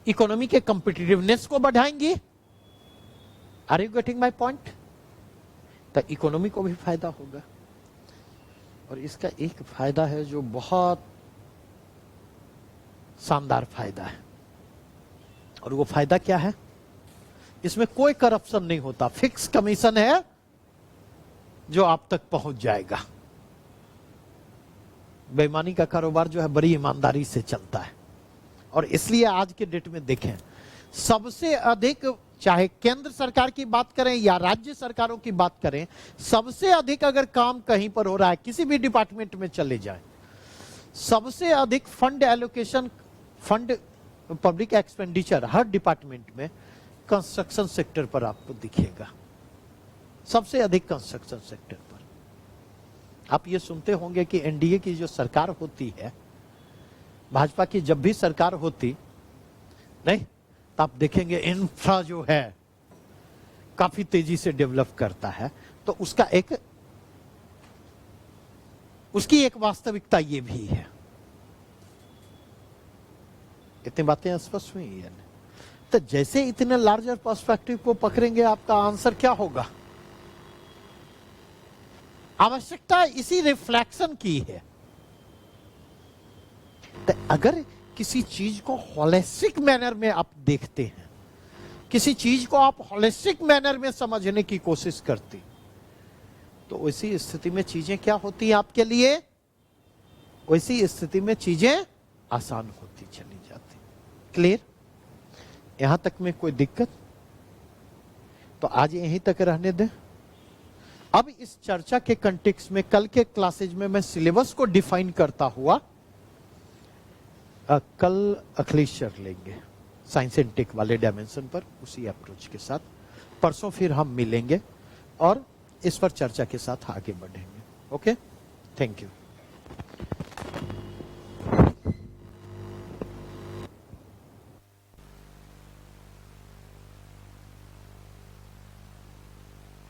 इकोनॉमी के कॉम्पिटिटिवनेस को बढ़ाएंगी। Are you getting my point? तो इकोनॉमी को भी फायदा होगा। और इसका एक फायदा है जो बहुत शानदार फायदा है, और वो फायदा क्या है? इसमें कोई करप्शन नहीं होता, फिक्स कमीशन है जो आप तक पहुंच जाएगा। बेईमानी का कारोबार जो है बड़ी ईमानदारी से चलता है। और इसलिए आज के डेट में देखें, सबसे अधिक, चाहे केंद्र सरकार की बात करें या राज्य सरकारों की बात करें, सबसे अधिक अगर काम कहीं पर हो रहा है, किसी भी डिपार्टमेंट में चले जाएं, सबसे अधिक fund allocation, fund public expenditure हर डिपार्टमेंट में कंस्ट्रक्शन सेक्टर पर आपको दिखेगा। सबसे अधिक कंस्ट्रक्शन सेक्टर पर। आप ये सुनते होंगे कि एनडीए की जो सरकार होती है, भाजपा की जब भी सरकार होती, नहीं तो आप देखेंगे इंफ्रा जो है काफी तेजी से डेवलप करता है। तो उसकी एक वास्तविकता ये भी है। इतनी बातें स्पष्ट हुई है। तो जैसे इतने लार्जर पर्सपेक्टिव को पकड़ेंगे, आपका आंसर क्या होगा? आवश्यकता इसी रिफ्लेक्शन की है। तो अगर किसी चीज को होलिस्टिक मैनर में आप देखते हैं, किसी चीज को आप होलिस्टिक मैनर में समझने की कोशिश करते, तो वैसी स्थिति में चीजें क्या होती हैं आपके लिए? वैसी स्थिति में चीजें आसान होती चली जाती। क्लियर? यहां तक में कोई दिक्कत? तो आज यहीं तक रहने दें। अब इस चर्चा के कंटेक्स्ट में कल के क्लासेज में मैं सिलेबस को डिफाइन करता हुआ कल अखिलेश लेंगे साइंस एंड टेक वाले डायमेंशन पर, उसी अप्रोच के साथ। परसों फिर हम मिलेंगे और इस पर चर्चा के साथ आगे बढ़ेंगे। Okay, thank you.